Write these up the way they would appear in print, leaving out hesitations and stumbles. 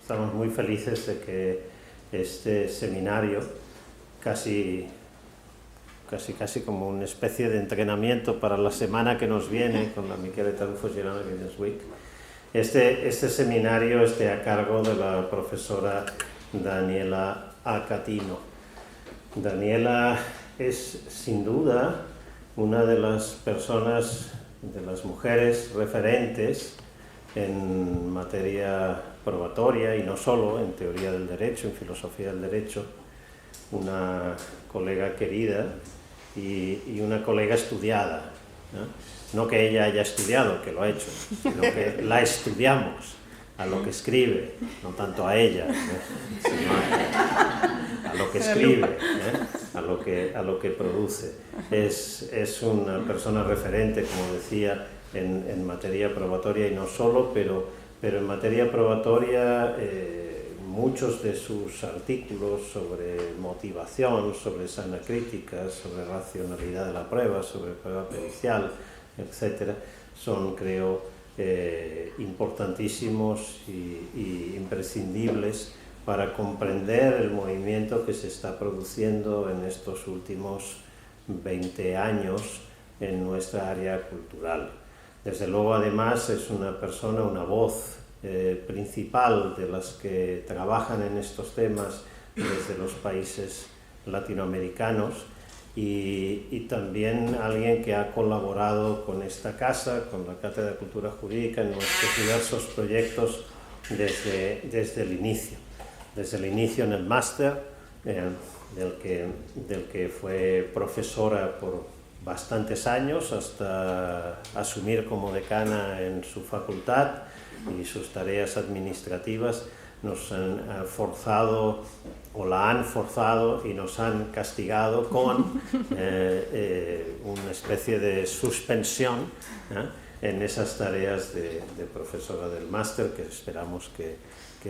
estamos muy felices de que este seminario, casi como una especie de entrenamiento para la semana que nos viene con la Michele Tarufo Girano Business Week, este seminario esté a cargo de la profesora Daniela Acatino. Daniela es sin duda una de las personas, de las mujeres referentes en materia probatoria y no solo, en teoría del derecho, en filosofía del derecho, una colega querida y una colega estudiada, ¿no? No que ella haya estudiado, que lo ha hecho, sino que la estudiamos a lo que escribe, no tanto a ella, sino a lo que escribe, a lo que produce. Es una persona referente, como decía, en materia probatoria y no solo, pero en materia probatoria muchos de sus artículos sobre motivación, sobre sana crítica, sobre racionalidad de la prueba, sobre prueba pericial, etc., son, creo, importantísimos y imprescindibles para comprender el movimiento que se está produciendo en estos últimos 20 años en nuestra área cultural. Desde luego, además, es una persona, una voz principal de las que trabajan en estos temas desde los países latinoamericanos y también alguien que ha colaborado con esta casa, con la Cátedra de Cultura Jurídica, en nuestros diversos proyectos desde el inicio. Desde el inicio en el máster, del que fue profesora por bastantes años, hasta asumir como decana en su facultad, y sus tareas administrativas nos han forzado, o la han forzado y nos han castigado con una especie de suspensión en esas tareas de profesora del máster, que esperamos que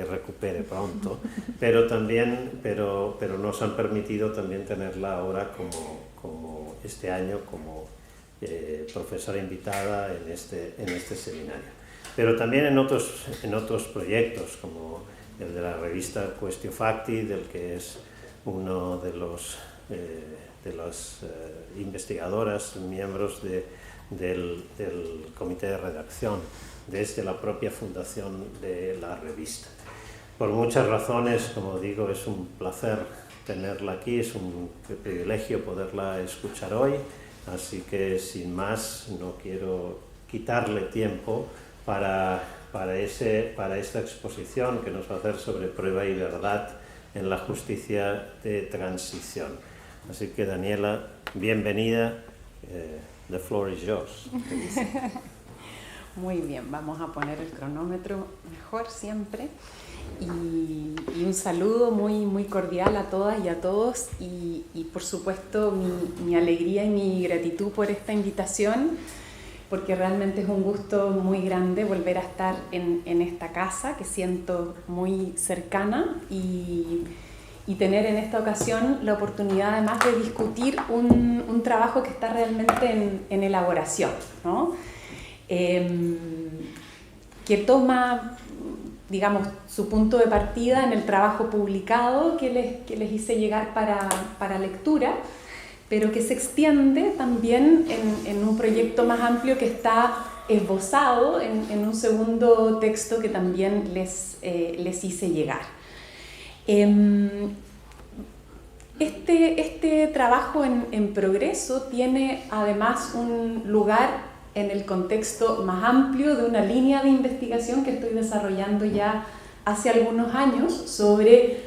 recupere pronto, pero nos han permitido también tenerla ahora como este año como profesora invitada en este seminario. Pero también en otros proyectos, como el de la revista Quaestio Facti, del que es uno de las investigadoras, miembros del comité de redacción, desde la propia fundación de la revista. Por muchas razones, como digo, es un placer tenerla aquí, es un privilegio poderla escuchar hoy, así que sin más no quiero quitarle tiempo para esta exposición que nos va a hacer sobre prueba y verdad en la justicia de transición. Así que, Daniela, bienvenida. The floor is yours. Muy bien, vamos a poner el cronómetro mejor siempre. Y un saludo muy cordial a todas y a todos. Y por supuesto, mi alegría y mi gratitud por esta invitación, porque realmente es un gusto muy grande volver a estar en esta casa que siento muy cercana y tener en esta ocasión la oportunidad además de discutir un trabajo que está realmente en elaboración, ¿no? Que toma, digamos, su punto de partida en el trabajo publicado que les hice llegar para lectura, pero que se extiende también en un proyecto más amplio que está esbozado en un segundo texto que también les hice llegar. Este trabajo en progreso tiene además un lugar en el contexto más amplio de una línea de investigación que estoy desarrollando ya hace algunos años sobre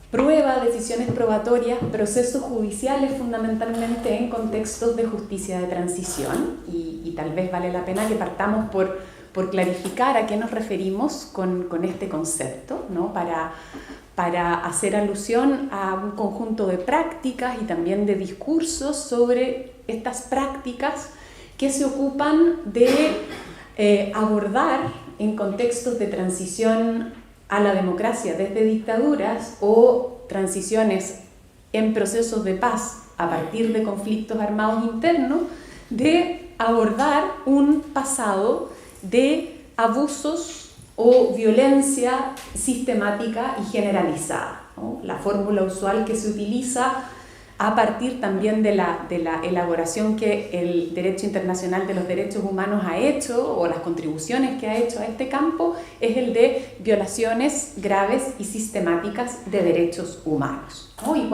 prueba, decisiones probatorias, procesos judiciales fundamentalmente en contextos de justicia de transición y tal vez vale la pena que partamos por clarificar a qué nos referimos con este concepto, ¿no? Para hacer alusión a un conjunto de prácticas y también de discursos sobre estas prácticas que se ocupan de abordar en contextos de transición a la democracia desde dictaduras o transiciones en procesos de paz a partir de conflictos armados internos, de abordar un pasado de abusos o violencia sistemática y generalizada, ¿no? La fórmula usual que se utiliza a partir también de la elaboración que el derecho internacional de los derechos humanos ha hecho, o las contribuciones que ha hecho a este campo, es el de violaciones graves y sistemáticas de derechos humanos, ¿no? Y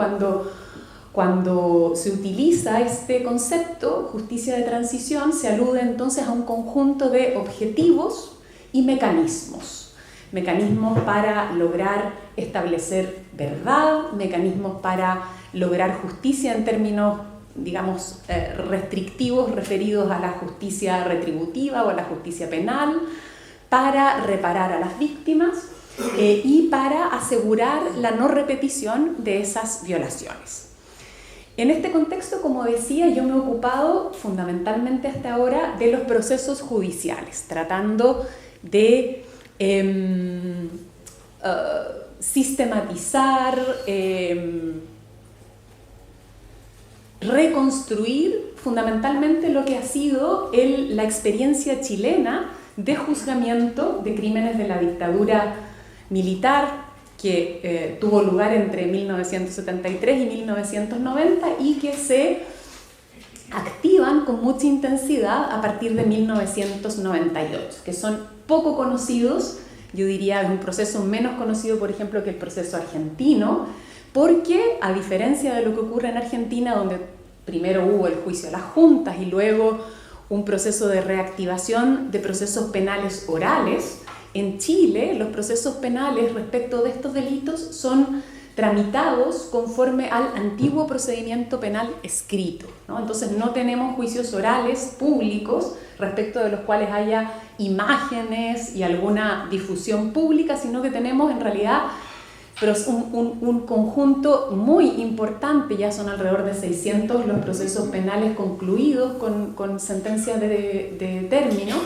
cuando se utiliza este concepto, justicia de transición, se alude entonces a un conjunto de objetivos y mecanismos. Mecanismos para lograr establecer verdad, mecanismos para lograr justicia en términos, digamos, restrictivos referidos a la justicia retributiva o a la justicia penal, para reparar a las víctimas y para asegurar la no repetición de esas violaciones. En este contexto, como decía, yo me he ocupado fundamentalmente hasta ahora de los procesos judiciales, tratando de sistematizar, reconstruir fundamentalmente lo que ha sido la experiencia chilena de juzgamiento de crímenes de la dictadura militar que tuvo lugar entre 1973 y 1990 y que se activan con mucha intensidad a partir de 1998, que son poco conocidos, yo diría es un proceso menos conocido, por ejemplo, que el proceso argentino, porque a diferencia de lo que ocurre en Argentina, donde primero hubo el juicio a las juntas y luego un proceso de reactivación de procesos penales orales, en Chile los procesos penales respecto de estos delitos son tramitados conforme al antiguo procedimiento penal escrito, ¿no? Entonces no tenemos juicios orales públicos respecto de los cuales haya imágenes y alguna difusión pública, sino que tenemos en realidad un conjunto muy importante, ya son alrededor de 600 los procesos penales concluidos con sentencias de término,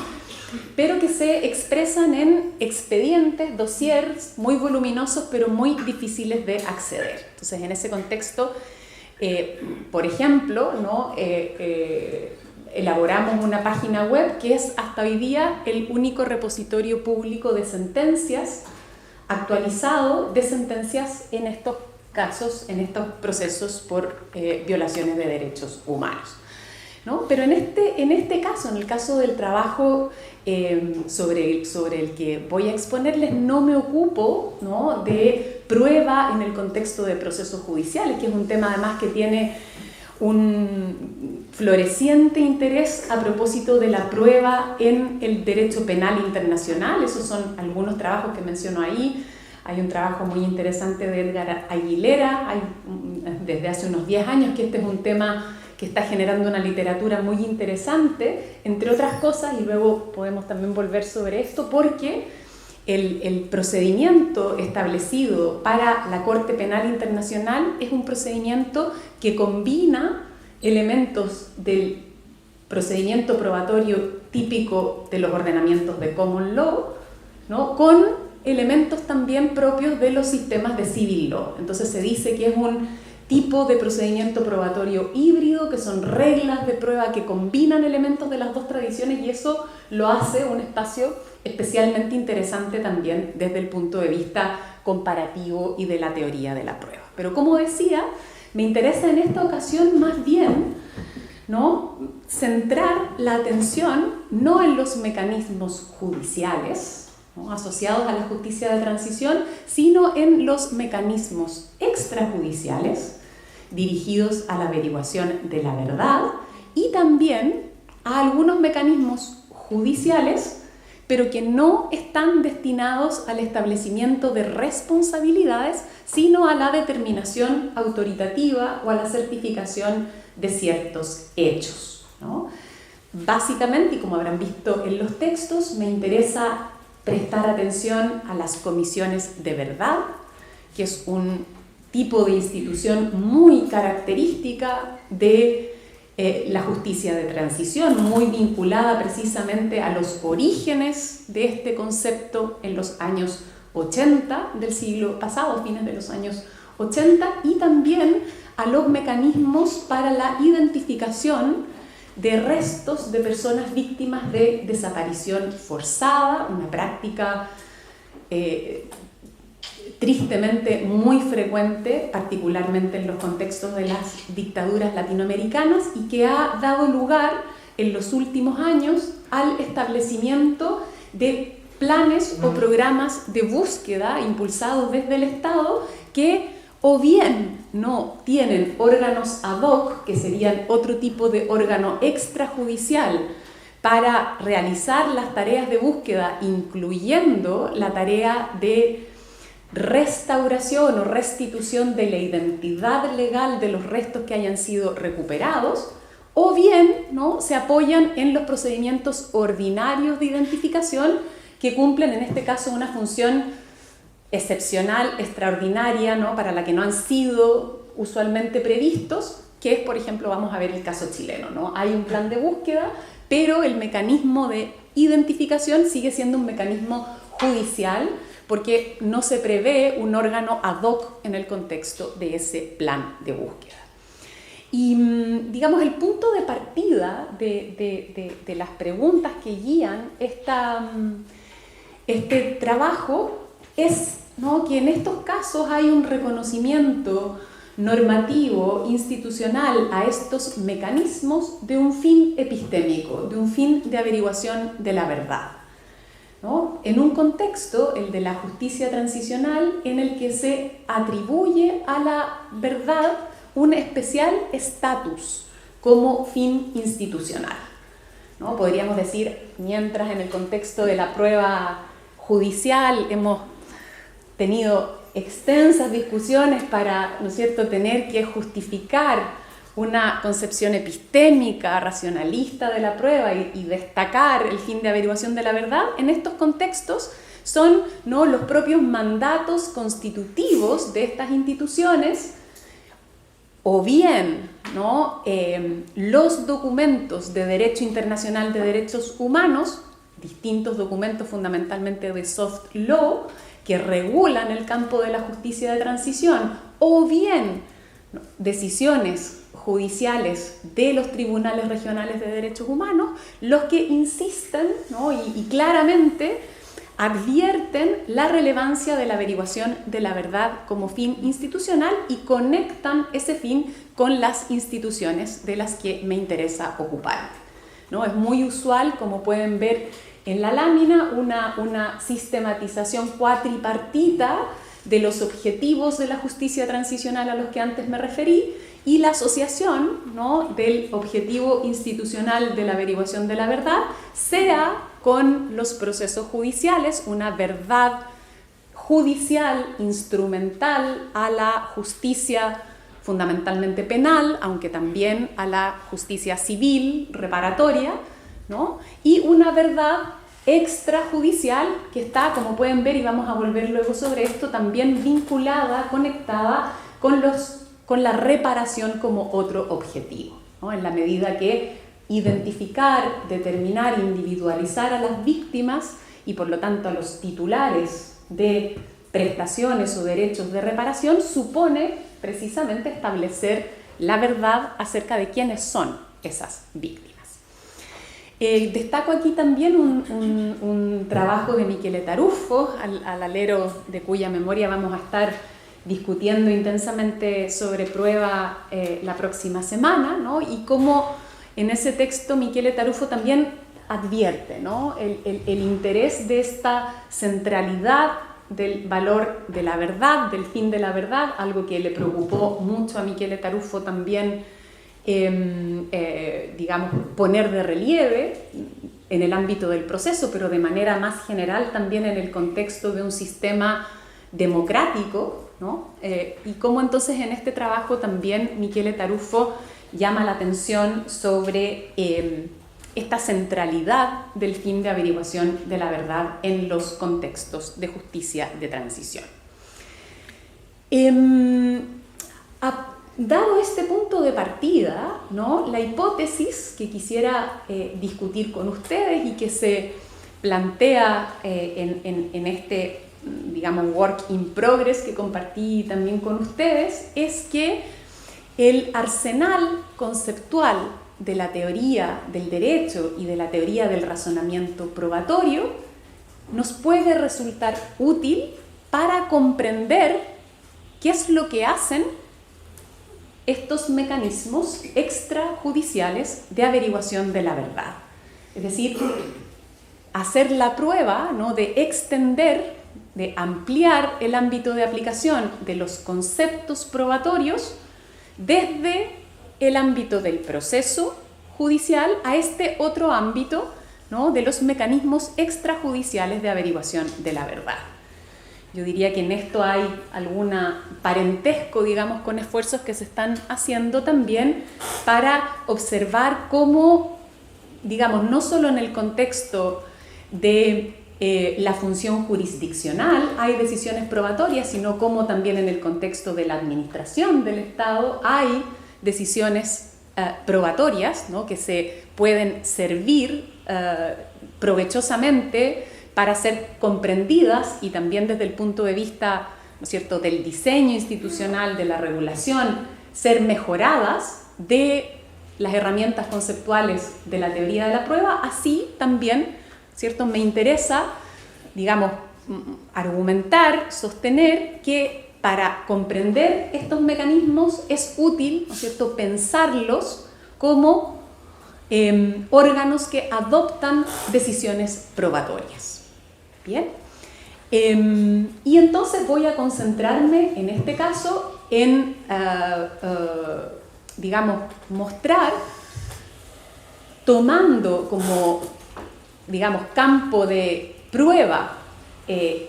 pero que se expresan en expedientes, dossiers muy voluminosos, pero muy difíciles de acceder. Entonces, en ese contexto, por ejemplo, ¿no? Elaboramos una página web que es hasta hoy día el único repositorio público de sentencias actualizado de sentencias en estos casos, en estos procesos por violaciones de derechos humanos, ¿no? Pero en este caso, en el caso del trabajo sobre el que voy a exponerles, no me ocupo, ¿no?, de prueba en el contexto de procesos judiciales, que es un tema además que tiene un floreciente interés a propósito de la prueba en el derecho penal internacional. Esos son algunos trabajos que menciono ahí. Hay un trabajo muy interesante de Edgar Aguilera, desde hace unos 10 años que este es un tema que está generando una literatura muy interesante, entre otras cosas, y luego podemos también volver sobre esto, porque el procedimiento establecido para la Corte Penal Internacional es un procedimiento que combina elementos del procedimiento probatorio típico de los ordenamientos de common law, ¿no?, con elementos también propios de los sistemas de civil law. Entonces se dice que es un tipo de procedimiento probatorio híbrido, que son reglas de prueba que combinan elementos de las dos tradiciones, y eso lo hace un espacio especialmente interesante también desde el punto de vista comparativo y de la teoría de la prueba. Pero como decía, me interesa en esta ocasión más bien, ¿no?, centrar la atención no en los mecanismos judiciales, ¿no?, asociados a la justicia de transición, sino en los mecanismos extrajudiciales dirigidos a la averiguación de la verdad, y también a algunos mecanismos judiciales, pero que no están destinados al establecimiento de responsabilidades, sino a la determinación autoritativa o a la certificación de ciertos hechos, ¿no? Básicamente, y como habrán visto en los textos, me interesa prestar atención a las comisiones de verdad, que es un tipo de institución muy característica de la justicia de transición, muy vinculada precisamente a los orígenes de este concepto en los años 80 del siglo pasado, fines de los años 80, y también a los mecanismos para la identificación de restos de personas víctimas de desaparición forzada, una práctica tristemente muy frecuente, particularmente en los contextos de las dictaduras latinoamericanas, y que ha dado lugar en los últimos años al establecimiento de planes o programas de búsqueda impulsados desde el Estado que o bien no tienen órganos ad hoc, que serían otro tipo de órgano extrajudicial para realizar las tareas de búsqueda, incluyendo la tarea de restauración o restitución de la identidad legal de los restos que hayan sido recuperados, o bien, ¿no?, se apoyan en los procedimientos ordinarios de identificación que cumplen en este caso una función excepcional, extraordinaria, ¿no?, para la que no han sido usualmente previstos, que es, por ejemplo, vamos a ver el caso chileno, ¿no? Hay un plan de búsqueda, pero el mecanismo de identificación sigue siendo un mecanismo judicial, porque no se prevé un órgano ad hoc en el contexto de ese plan de búsqueda. Y digamos, el punto de partida de las preguntas que guían este trabajo es, ¿no?, que en estos casos hay un reconocimiento normativo, institucional a estos mecanismos de un fin epistémico, de un fin de averiguación de la verdad, ¿no?, en un contexto, el de la justicia transicional, en el que se atribuye a la verdad un especial estatus como fin institucional, ¿no? Podríamos decir, mientras en el contexto de la prueba judicial hemos tenido extensas discusiones para, ¿no es cierto?, tener que justificar una concepción epistémica, racionalista de la prueba y destacar el fin de averiguación de la verdad, en estos contextos son, ¿no?, los propios mandatos constitutivos de estas instituciones, o bien, ¿no?, los documentos de derecho internacional de derechos humanos, distintos documentos fundamentalmente de soft law, que regulan el campo de la justicia de transición, o bien, ¿no?, decisiones judiciales de los tribunales regionales de derechos humanos, los que insisten, ¿no?, y claramente advierten la relevancia de la averiguación de la verdad como fin institucional y conectan ese fin con las instituciones de las que me interesa ocupar, ¿no? Es muy usual, como pueden ver en la lámina, una sistematización cuatripartita de los objetivos de la justicia transicional a los que antes me referí, y la asociación, ¿no?, del objetivo institucional de la averiguación de la verdad, sea con los procesos judiciales, una verdad judicial instrumental a la justicia fundamentalmente penal, aunque también a la justicia civil reparatoria, ¿no?, y una verdad extrajudicial que está, como pueden ver, y vamos a volver luego sobre esto, también vinculada, conectada con la reparación como otro objetivo, ¿no?, en la medida que identificar, determinar, individualizar a las víctimas y por lo tanto a los titulares de prestaciones o derechos de reparación supone precisamente establecer la verdad acerca de quiénes son esas víctimas. Destaco aquí también un trabajo de Michele Tarufo, al alero de cuya memoria vamos a estar discutiendo intensamente sobre prueba la próxima semana, ¿no?, y cómo en ese texto Michele Tarufo también advierte, ¿no?, el interés de esta centralidad del valor de la verdad, del fin de la verdad, algo que le preocupó mucho a Michele Tarufo también, digamos, poner de relieve en el ámbito del proceso, pero de manera más general también en el contexto de un sistema democrático, ¿no? Y cómo entonces en este trabajo también Michele Tarufo llama la atención sobre esta centralidad del fin de averiguación de la verdad en los contextos de justicia de transición. Dado este punto de partida, ¿no?, la hipótesis que quisiera discutir con ustedes y que se plantea en este, digamos, work in progress que compartí también con ustedes, es que el arsenal conceptual de la teoría del derecho y de la teoría del razonamiento probatorio nos puede resultar útil para comprender qué es lo que hacen estos mecanismos extrajudiciales de averiguación de la verdad. Es decir, hacer la prueba, ¿no?, de extender, de ampliar el ámbito de aplicación de los conceptos probatorios desde el ámbito del proceso judicial a este otro ámbito, ¿no?, de los mecanismos extrajudiciales de averiguación de la verdad. Yo diría que en esto hay algún parentesco, digamos, con esfuerzos que se están haciendo también para observar cómo, digamos, no solo en el contexto de la función jurisdiccional hay decisiones probatorias, sino cómo también en el contexto de la administración del Estado hay decisiones probatorias, ¿no?, que se pueden servir provechosamente para ser comprendidas y también desde el punto de vista, ¿no es cierto?, del diseño institucional, de la regulación, ser mejoradas de las herramientas conceptuales de la teoría de la prueba. Así también, ¿cierto?, me interesa, digamos, argumentar, sostener que para comprender estos mecanismos es útil, ¿no es cierto?, pensarlos como órganos que adoptan decisiones probatorias. Bien. Y entonces voy a concentrarme en este caso en, digamos, mostrar, tomando como, digamos, campo de prueba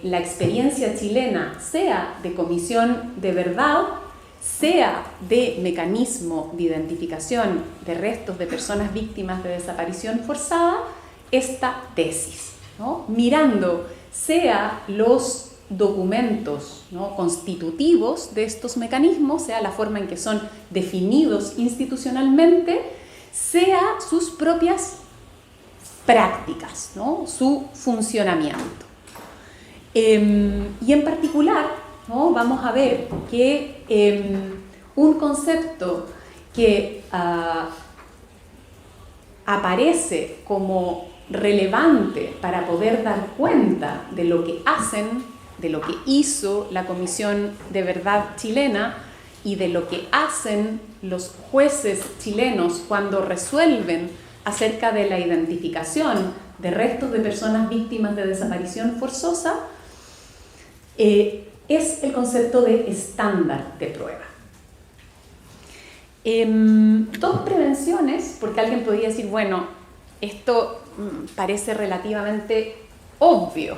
la experiencia chilena, sea de comisión de verdad, sea de mecanismo de identificación de restos de personas víctimas de desaparición forzada, esta tesis, ¿no?, mirando sea los documentos, ¿no?, constitutivos de estos mecanismos, sea la forma en que son definidos institucionalmente, sea sus propias prácticas, ¿no?, su funcionamiento. Y en particular, ¿no?, vamos a ver que un concepto que aparece como relevante para poder dar cuenta de lo que hacen, de lo que hizo la Comisión de Verdad chilena y de lo que hacen los jueces chilenos cuando resuelven acerca de la identificación de restos de personas víctimas de desaparición forzosa, es el concepto de estándar de prueba. Dos prevenciones, porque alguien podría decir, bueno, esto parece relativamente obvio,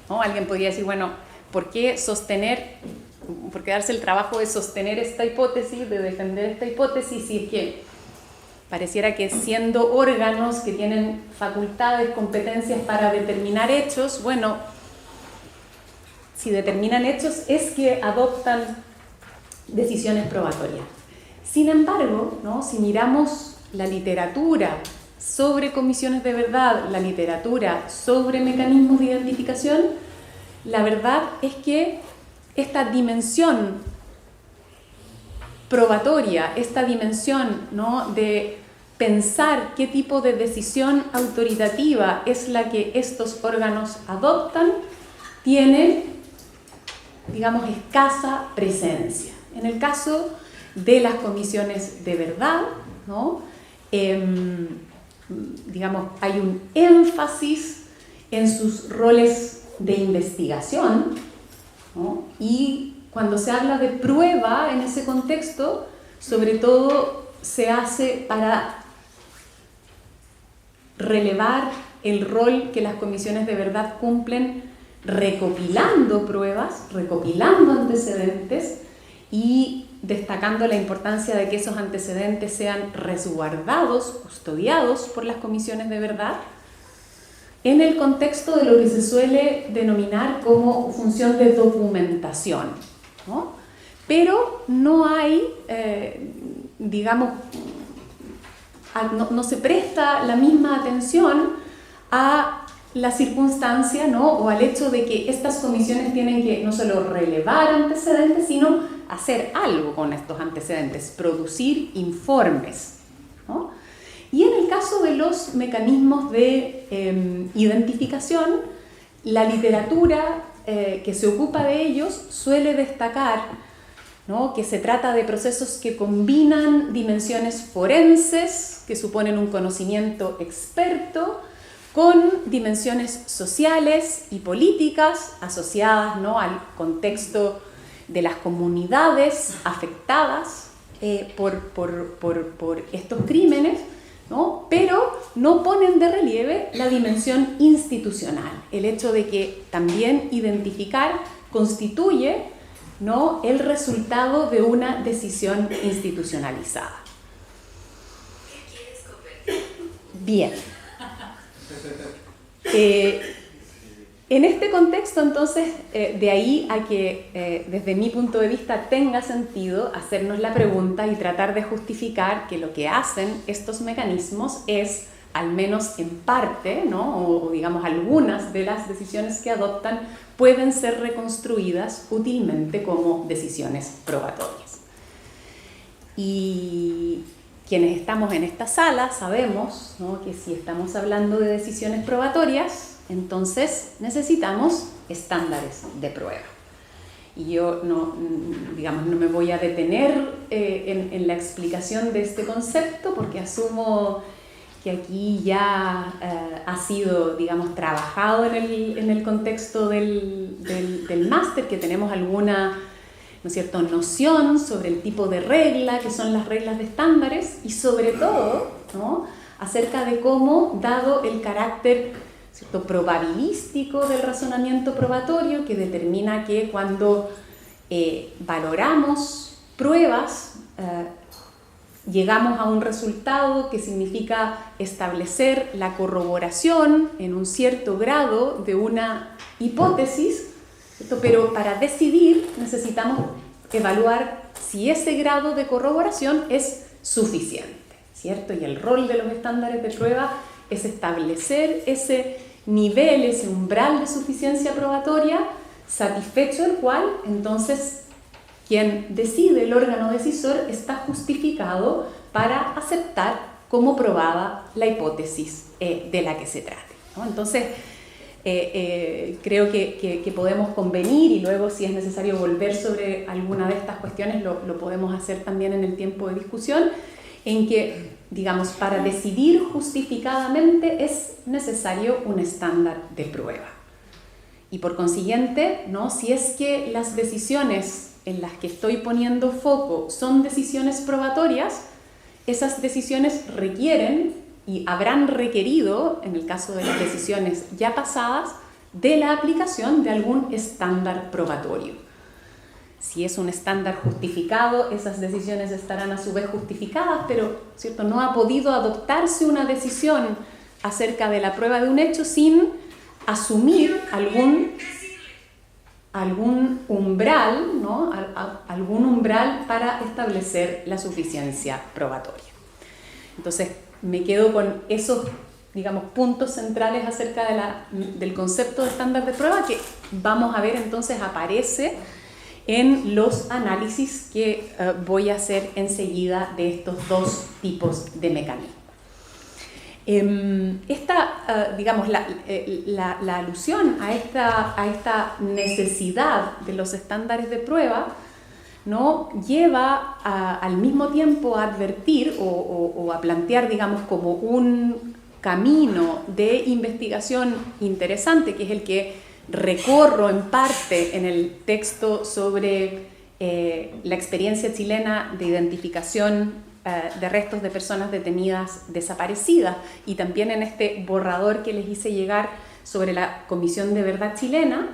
¿no? Alguien podría decir, bueno, ¿por qué darse el trabajo de sostener esta hipótesis, de defender esta hipótesis, si es que pareciera que siendo órganos que tienen facultades, competencias para determinar hechos, bueno, si determinan hechos es que adoptan decisiones probatorias. Sin embargo, ¿no?, si miramos la literatura sobre comisiones de verdad, la literatura sobre mecanismos de identificación, la verdad es que esta dimensión probatoria, esta dimensión, ¿no?, de pensar qué tipo de decisión autoritativa es la que estos órganos adoptan, tiene, digamos, escasa presencia. En el caso de las comisiones de verdad, ¿no?, digamos, hay un énfasis en sus roles de investigación, ¿no?, y cuando se habla de prueba en ese contexto, sobre todo se hace para relevar el rol que las comisiones de verdad cumplen recopilando pruebas, recopilando antecedentes y destacando la importancia de que esos antecedentes sean resguardados, custodiados por las comisiones de verdad, en el contexto de lo que se suele denominar como función de documentación, ¿no? Pero no hay, digamos, no se presta la misma atención a la circunstancia, ¿no?, o al hecho de que estas comisiones tienen que no solo relevar antecedentes, sino hacer algo con estos antecedentes, producir informes, ¿no? Y en el caso de los mecanismos de identificación, la literatura que se ocupa de ellos suele destacar, ¿no?, que se trata de procesos que combinan dimensiones forenses, que suponen un conocimiento experto, con dimensiones sociales y políticas asociadas, ¿no?, al contexto de las comunidades afectadas por estos crímenes, ¿no?, pero no ponen de relieve la dimensión institucional, el hecho de que también identificar constituye, ¿no?, el resultado de una decisión institucionalizada. ¿Qué quieres convertir? Bien. En este contexto, entonces, de ahí a que, desde mi punto de vista, tenga sentido hacernos la pregunta y tratar de justificar que lo que hacen estos mecanismos es, al menos en parte, ¿no?, o digamos algunas de las decisiones que adoptan, pueden ser reconstruidas útilmente como decisiones probatorias. Y quienes estamos en esta sala sabemos, ¿no?, que si estamos hablando de decisiones probatorias, entonces necesitamos estándares de prueba. Y yo no me voy a detener en la explicación de este concepto, porque asumo que aquí ya ha sido, digamos, trabajado en el contexto del máster, que tenemos alguna, ¿no es cierto?, noción sobre el tipo de regla, que son las reglas de estándares, y sobre todo, ¿no?, acerca de cómo, dado el carácter, ¿cierto?, probabilístico del razonamiento probatorio, que determina que cuando valoramos pruebas, llegamos a un resultado que significa establecer la corroboración en un cierto grado de una hipótesis, ¿cierto?, pero para decidir necesitamos evaluar si ese grado de corroboración es suficiente, ¿cierto? Y el rol de los estándares de prueba es establecer ese nivel, ese umbral de suficiencia probatoria, satisfecho el cual, entonces, quien decide, el órgano decisor, está justificado para aceptar como probada la hipótesis de la que se trate, ¿no? Entonces, creo que podemos convenir, y luego, si es necesario volver sobre alguna de estas cuestiones, lo podemos hacer también en el tiempo de discusión, en que, digamos, para decidir justificadamente es necesario un estándar de prueba. Y por consiguiente, ¿no?, si es que las decisiones en las que estoy poniendo foco son decisiones probatorias, esas decisiones requieren y habrán requerido, en el caso de las decisiones ya pasadas, de la aplicación de algún estándar probatorio. Si es un estándar justificado, esas decisiones estarán a su vez justificadas, pero, ¿cierto?, no ha podido adoptarse una decisión acerca de la prueba de un hecho sin asumir algún umbral, ¿no?, algún umbral para establecer la suficiencia probatoria. Entonces, me quedo con esos, digamos, puntos centrales acerca del concepto de estándar de prueba, que vamos a ver entonces aparece en los análisis que voy a hacer enseguida de estos dos tipos de mecanismos. Digamos, la alusión a esta necesidad de los estándares de prueba, ¿no?, lleva al mismo tiempo a advertir o a plantear, digamos, como un camino de investigación interesante, que es el que recorro en parte en el texto sobre la experiencia chilena de identificación de restos de personas detenidas desaparecidas, y también en este borrador que les hice llegar sobre la Comisión de Verdad chilena,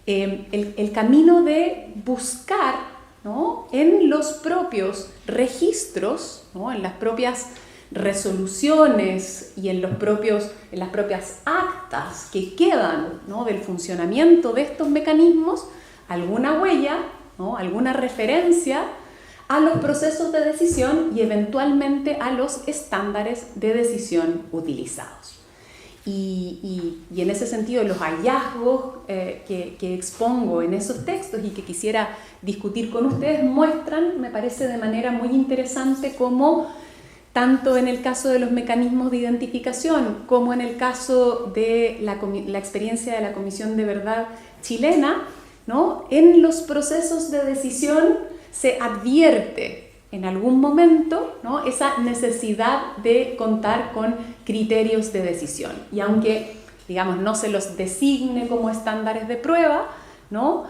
el camino de buscar, ¿no?, en los propios registros, ¿no?, en las propias resoluciones y en las propias actas que quedan, ¿no?, del funcionamiento de estos mecanismos, alguna huella, ¿no?, alguna referencia a los procesos de decisión y eventualmente a los estándares de decisión utilizados. Y en ese sentido, los hallazgos que expongo en esos textos y que quisiera discutir con ustedes muestran, me parece de manera muy interesante, cómo tanto en el caso de los mecanismos de identificación como en el caso de la experiencia de la Comisión de Verdad chilena, ¿no? En los procesos de decisión se advierte en algún momento, ¿no?, esa necesidad de contar con criterios de decisión. Y aunque, digamos, no se los designe como estándares de prueba, ¿no?,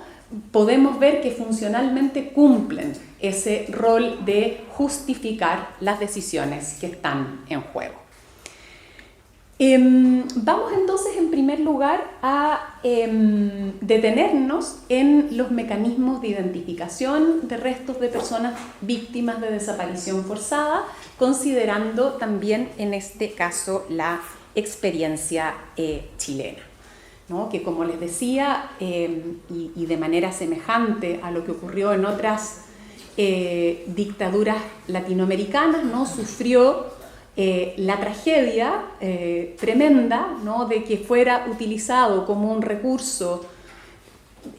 podemos ver que funcionalmente cumplen ese rol de justificar las decisiones que están en juego. Vamos entonces en primer lugar a detenernos en los mecanismos de identificación de restos de personas víctimas de desaparición forzada, considerando también en este caso la experiencia chilena, ¿no? Que, como les decía, y de manera semejante a lo que ocurrió en otras dictaduras latinoamericanas, ¿no?, sufrió la tragedia tremenda, ¿no?, de que fuera utilizado como un recurso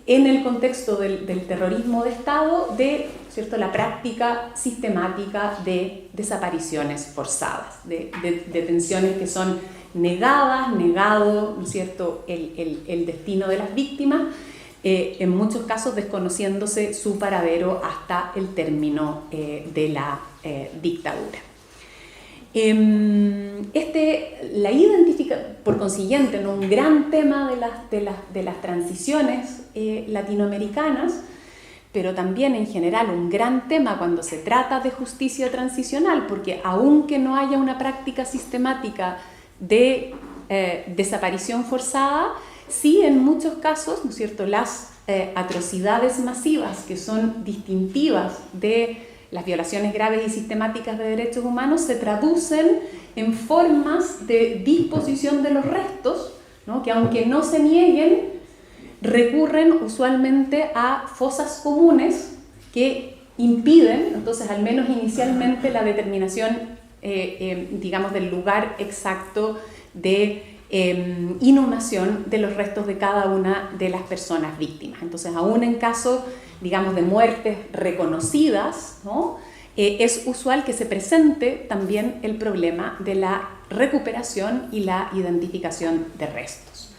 en el contexto del terrorismo de Estado, de, ¿cierto?, la práctica sistemática de desapariciones forzadas, de detenciones que son negado, ¿no es cierto?, el destino de las víctimas, en muchos casos desconociéndose su paradero hasta el término de la dictadura. La identificación, por consiguiente, ¿no?, un gran tema de las transiciones latinoamericanas, pero también en general un gran tema cuando se trata de justicia transicional, porque aunque no haya una práctica sistemática de desaparición forzada, sí en muchos casos, ¿no es cierto?, las atrocidades masivas que son distintivas de las violaciones graves y sistemáticas de derechos humanos se traducen en formas de disposición de los restos, ¿no?, que aunque no se nieguen, recurren usualmente a fosas comunes que impiden, entonces, al menos inicialmente, la determinación, digamos, del lugar exacto de inhumación de los restos de cada una de las personas víctimas. Entonces, aún en caso, digamos, de muertes reconocidas, ¿no?, es usual que se presente también el problema de la recuperación y la identificación de restos.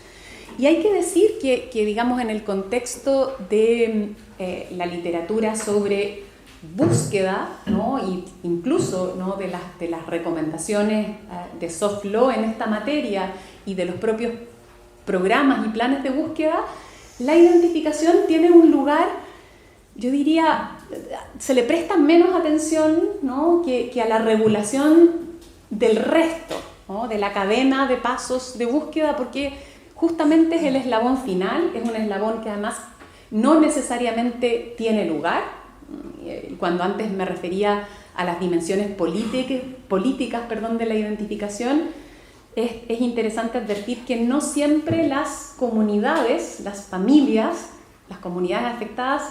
Y hay que decir que digamos, en el contexto de la literatura sobre búsqueda, ¿no?, e incluso, ¿no?, de las recomendaciones de soft law en esta materia y de los propios programas y planes de búsqueda, la identificación tiene un lugar, yo diría, se le presta menos atención, ¿no?, que a la regulación del resto, ¿no?, de la cadena de pasos de búsqueda, porque justamente es el eslabón final, es un eslabón que además no necesariamente tiene lugar. Cuando antes me refería a las dimensiones políticas de la identificación, es interesante advertir que no siempre las comunidades, las familias, las comunidades afectadas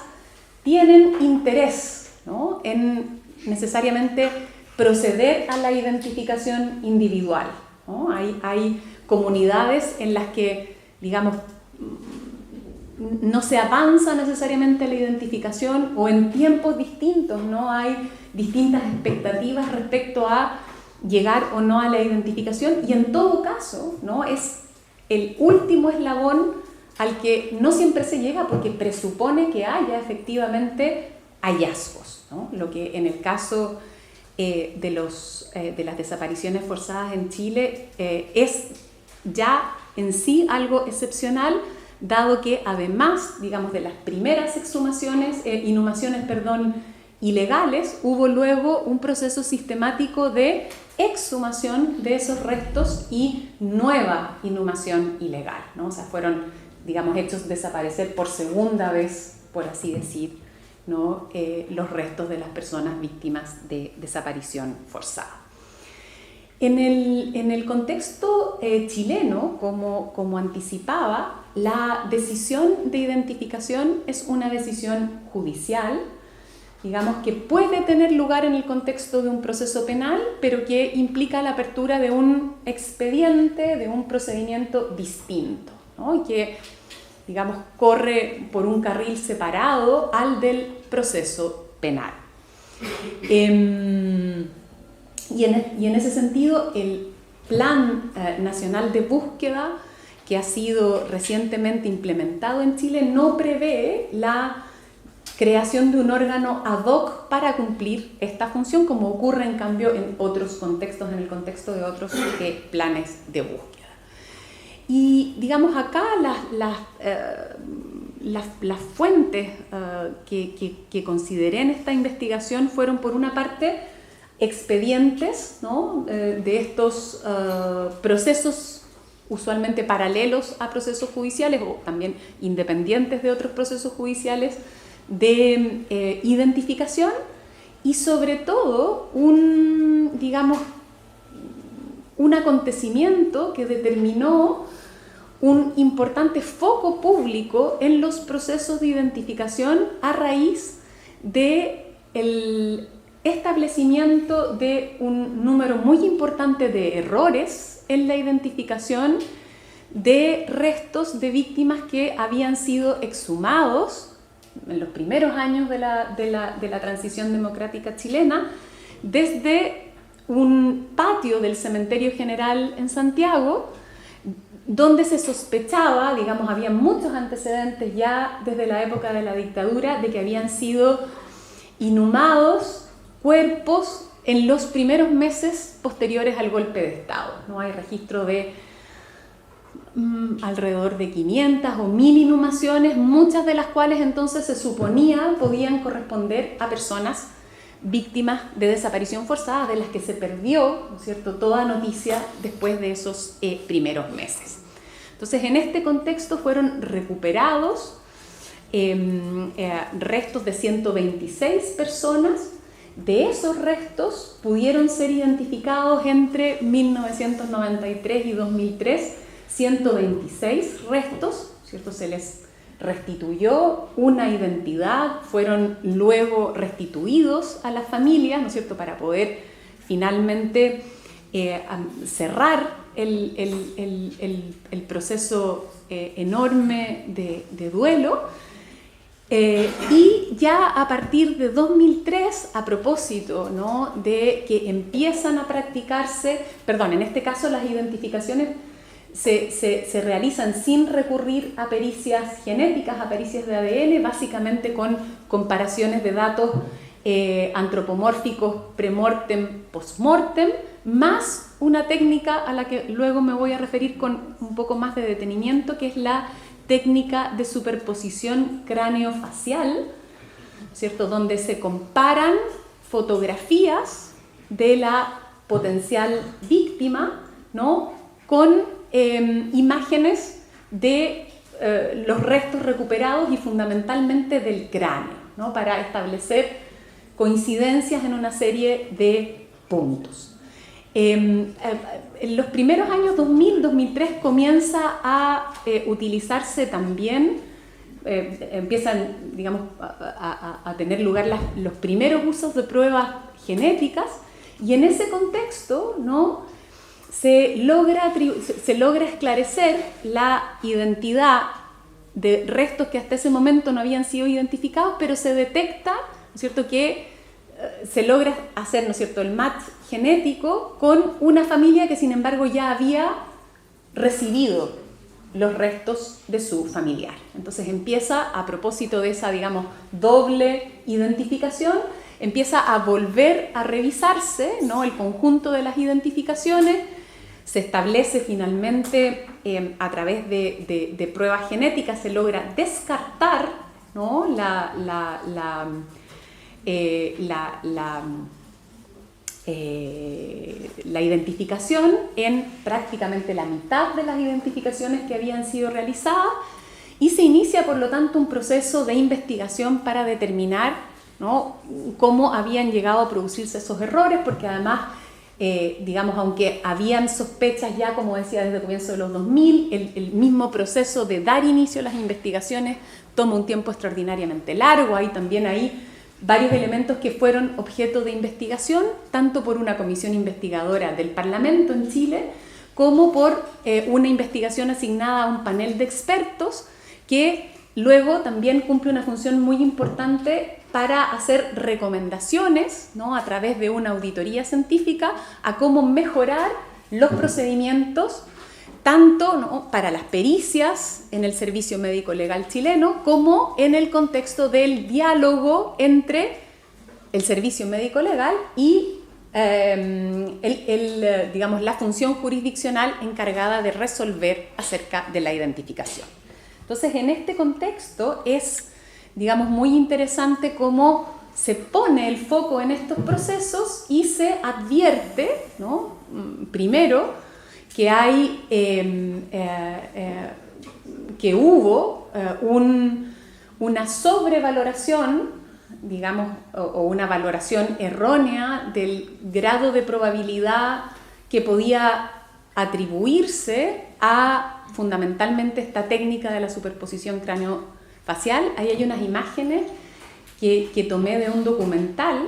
tienen interés, ¿no?, en necesariamente proceder a la identificación individual, ¿no? Hay comunidades en las que, digamos, no se avanza necesariamente a la identificación, o en tiempos distintos, ¿no?, hay distintas expectativas respecto a llegar o no a la identificación, y en todo caso, ¿no?, es el último eslabón al que no siempre se llega porque presupone que haya efectivamente hallazgos, ¿no? Lo que en el caso de las desapariciones forzadas en Chile es ya en sí algo excepcional, dado que además, digamos, de las primeras inhumaciones ilegales, hubo luego un proceso sistemático de exhumación de esos restos y nueva inhumación ilegal, ¿no? O sea, fueron, digamos, hechos desaparecer por segunda vez, por así decir, ¿no?, los restos de las personas víctimas de desaparición forzada. En el contexto chileno, como anticipaba, la decisión de identificación es una decisión judicial, digamos, que puede tener lugar en el contexto de un proceso penal, pero que implica la apertura de un expediente, de un procedimiento distinto, ¿no?, y que, digamos, corre por un carril separado al del proceso penal. Y en ese sentido, el Plan Nacional de Búsqueda, que ha sido recientemente implementado en Chile, no prevé la creación de un órgano ad hoc para cumplir esta función, como ocurre en cambio en otros contextos, en el contexto de otros planes de búsqueda. Y digamos acá las fuentes que consideré en esta investigación fueron, por una parte, expedientes, ¿no?, de estos procesos usualmente paralelos a procesos judiciales o también independientes de otros procesos judiciales de identificación, y sobre todo un acontecimiento que determinó un importante foco público en los procesos de identificación a raíz del establecimiento de un número muy importante de errores en la identificación de restos de víctimas que habían sido exhumados en los primeros años de la transición democrática chilena, desde un patio del Cementerio General en Santiago, donde se sospechaba, había muchos antecedentes ya desde la época de la dictadura, de que habían sido inhumados cuerpos en los primeros meses posteriores al golpe de Estado. No hay registro de alrededor de 500 o 1000 inhumaciones, muchas de las cuales entonces se suponía podían corresponder a personas víctimas de desaparición forzada, de las que se perdió, ¿no es cierto?, toda noticia después de esos primeros meses. Entonces, en este contexto fueron recuperados restos de 126 personas. De esos restos pudieron ser identificados entre 1993 y 2003 126 restos, ¿cierto? Se les restituyó una identidad, fueron luego restituidos a las familias, ¿no es cierto?, para poder finalmente cerrar el proceso enorme de duelo. Y ya a partir de 2003, a propósito, ¿no?, de que empiezan a practicarse, en este caso las identificaciones se realizan sin recurrir a pericias genéticas, a pericias de ADN, básicamente con comparaciones de datos antropomórficos premortem, postmortem, más una técnica a la que luego me voy a referir con un poco más de detenimiento, que es la técnica de superposición cráneo-facial, ¿cierto?, donde se comparan fotografías de la potencial víctima, ¿no?, con imágenes de los restos recuperados y fundamentalmente del cráneo, ¿no?, para establecer coincidencias en una serie de puntos. En los primeros años 2000-2003 comienza a utilizarse también, empiezan, a tener lugar los primeros usos de pruebas genéticas, y en ese contexto, ¿no?, se logra esclarecer la identidad de restos que hasta ese momento no habían sido identificados, pero se detecta, ¿no es cierto?, que se logra hacer, ¿no es cierto?, el match genético con una familia que sin embargo ya había recibido los restos de su familiar. Entonces empieza, a propósito de esa, doble identificación, empieza a volver a revisarse, ¿no?, el conjunto de las identificaciones. Se establece finalmente, a través de pruebas genéticas, se logra descartar, ¿no?, la identificación en prácticamente la mitad de las identificaciones que habían sido realizadas, y se inicia por lo tanto un proceso de investigación para determinar, ¿no?, cómo habían llegado a producirse esos errores, porque además aunque habían sospechas ya, como decía, desde el comienzo de los 2000, el mismo proceso de dar inicio a las investigaciones toma un tiempo extraordinariamente largo. Hay también varios elementos que fueron objeto de investigación, tanto por una comisión investigadora del Parlamento en Chile, como por una investigación asignada a un panel de expertos que luego también cumple una función muy importante para hacer recomendaciones, ¿no?, a través de una auditoría científica a cómo mejorar los procedimientos tanto, ¿no?, para las pericias en el servicio médico legal chileno como en el contexto del diálogo entre el servicio médico legal y digamos, la función jurisdiccional encargada de resolver acerca de la identificación. Entonces, en este contexto es, digamos, muy interesante cómo se pone el foco en estos procesos y se advierte, ¿no?, primero, que hay, que hubo una sobrevaloración, digamos, o una valoración errónea del grado de probabilidad que podía atribuirse a fundamentalmente esta técnica de la superposición cráneo-facial. Ahí hay unas imágenes que tomé de un documental,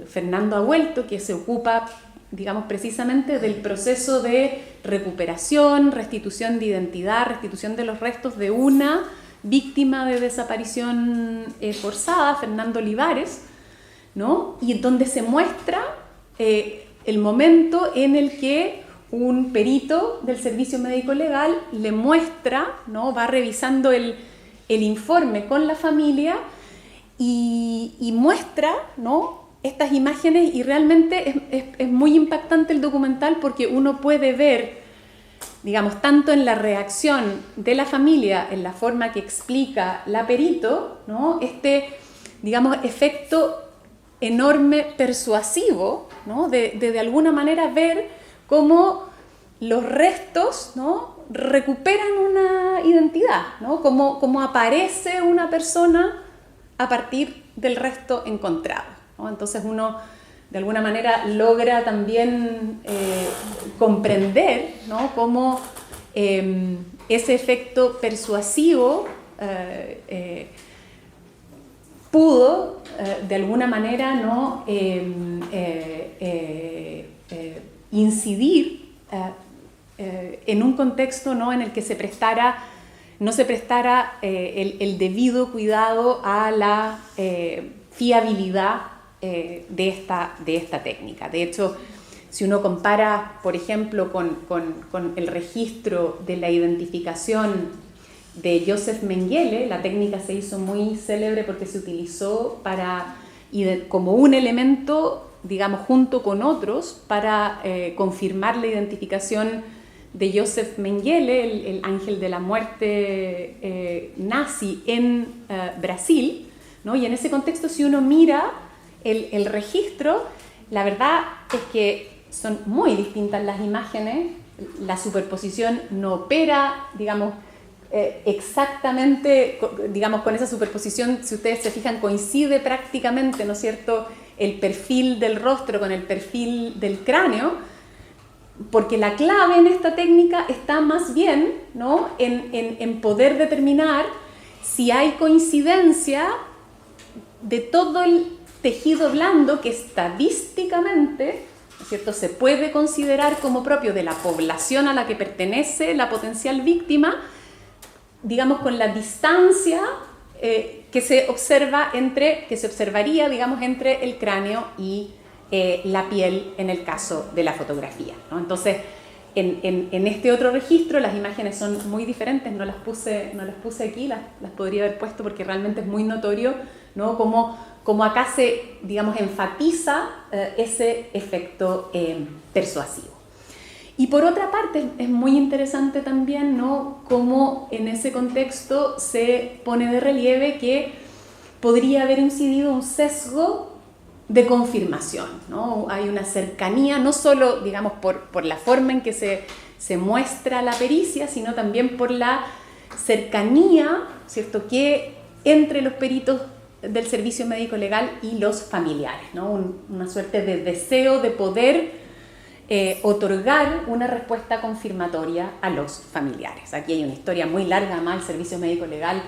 Fernando Abuelto, que se ocupa, digamos, precisamente del proceso de recuperación, restitución de identidad, restitución de los restos de una víctima de desaparición forzada, Fernando Olivares, ¿no?, y donde se muestra el momento en el que un perito del servicio médico legal le muestra, ¿no?, va revisando el informe con la familia y muestra, ¿no?, estas imágenes, y realmente es muy impactante el documental porque uno puede ver, digamos, tanto en la reacción de la familia, en la forma que explica la perito, ¿no?, digamos, efecto enorme persuasivo, ¿no?, de alguna manera ver cómo los restos, ¿no?, recuperan una identidad, ¿no?, cómo aparece una persona a partir del resto encontrado, ¿no? Entonces uno de alguna manera logra también comprender, ¿no?, cómo ese efecto persuasivo pudo de alguna manera, ¿no?, incidir en un contexto, ¿no?, en el que no se prestara el debido cuidado a la fiabilidad de esta técnica. De hecho, si uno compara, por ejemplo, con el registro de la identificación de Joseph Mengele, la técnica se hizo muy célebre porque se utilizó como un elemento, digamos, junto con otros, para confirmar la identificación de Joseph Mengele, el ángel de la muerte nazi en Brasil, ¿no? Y en ese contexto, si uno mira el registro, la verdad es que son muy distintas las imágenes, la superposición no opera, digamos, exactamente, digamos, con esa superposición, si ustedes se fijan, coincide prácticamente, ¿no es cierto?, el perfil del rostro con el perfil del cráneo, porque la clave en esta técnica está más bien, ¿no?, en poder determinar si hay coincidencia de todo el tejido blando que estadísticamente, ¿no es cierto?, se puede considerar como propio de la población a la que pertenece la potencial víctima, digamos, con la distancia que se observaría, digamos, entre el cráneo y la piel en el caso de la fotografía, ¿no? Entonces, en este otro registro las imágenes son muy diferentes, no las puse aquí, las podría haber puesto porque realmente es muy notorio, ¿no?, como acá se, digamos, enfatiza ese efecto persuasivo. Y por otra parte, es muy interesante también, ¿no?, cómo en ese contexto se pone de relieve que podría haber incidido un sesgo de confirmación, ¿no? Hay una cercanía, no solo, digamos, por la forma en que se muestra la pericia, sino también por la cercanía, ¿cierto?, que entre los peritos del servicio médico legal y los familiares, ¿no? Una suerte de deseo de poder otorgar una respuesta confirmatoria a los familiares. Aquí hay una historia muy larga, además el servicio médico legal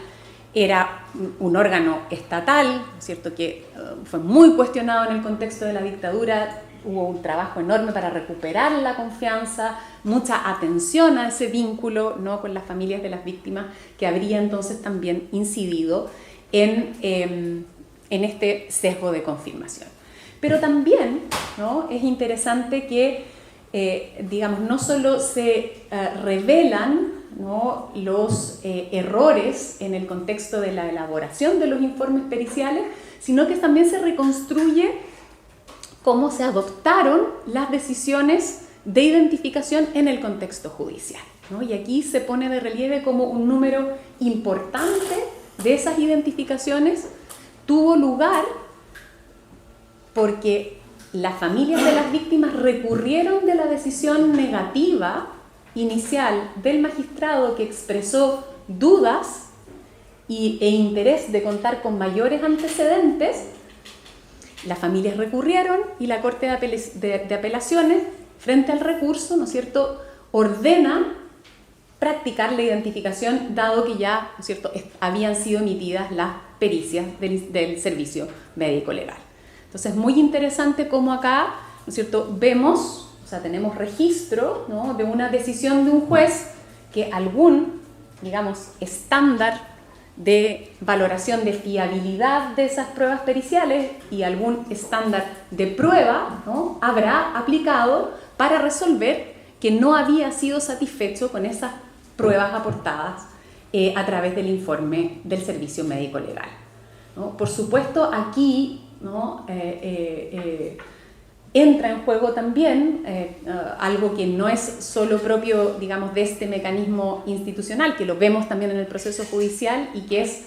era un órgano estatal, ¿cierto?, que fue muy cuestionado en el contexto de la dictadura. Hubo un trabajo enorme para recuperar la confianza, mucha atención a ese vínculo, ¿no?, con las familias de las víctimas, que habría entonces también incidido en en este sesgo de confirmación. Pero también, ¿no?, es interesante que, digamos, no solo se revelan, ¿no?, los errores en el contexto de la elaboración de los informes periciales, sino que también se reconstruye cómo se adoptaron las decisiones de identificación en el contexto judicial, ¿no? Y aquí se pone de relieve como un número importante de esas identificaciones tuvo lugar porque las familias de las víctimas recurrieron de la decisión negativa inicial del magistrado que expresó dudas e interés de contar con mayores antecedentes. Las familias recurrieron y la Corte de Apelaciones, frente al recurso, ¿no es cierto?, ordena practicar la identificación, dado que ya, ¿no es cierto?, habían sido emitidas las pericias del servicio médico legal. Entonces, muy interesante cómo acá, ¿no es cierto?, vemos, o sea, tenemos registro, ¿no?, de una decisión de un juez que algún, digamos, estándar de valoración de fiabilidad de esas pruebas periciales y algún estándar de prueba, ¿no?, habrá aplicado para resolver que no había sido satisfecho con esas pruebas aportadas a través del informe del servicio médico legal, ¿no? Por supuesto, aquí, ¿no?, entra en juego también algo que no es solo propio, digamos, de este mecanismo institucional, que lo vemos también en el proceso judicial y que es,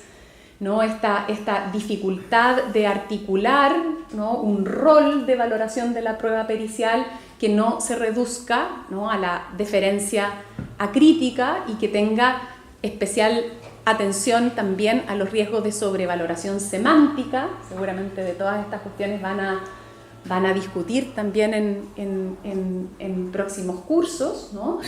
¿no?, esta dificultad de articular, ¿no?, un rol de valoración de la prueba pericial que no se reduzca, ¿no?, a la deferencia acrítica y que tenga especial atención también a los riesgos de sobrevaloración semántica. Seguramente de todas estas cuestiones van a discutir también en próximos cursos, ¿no?,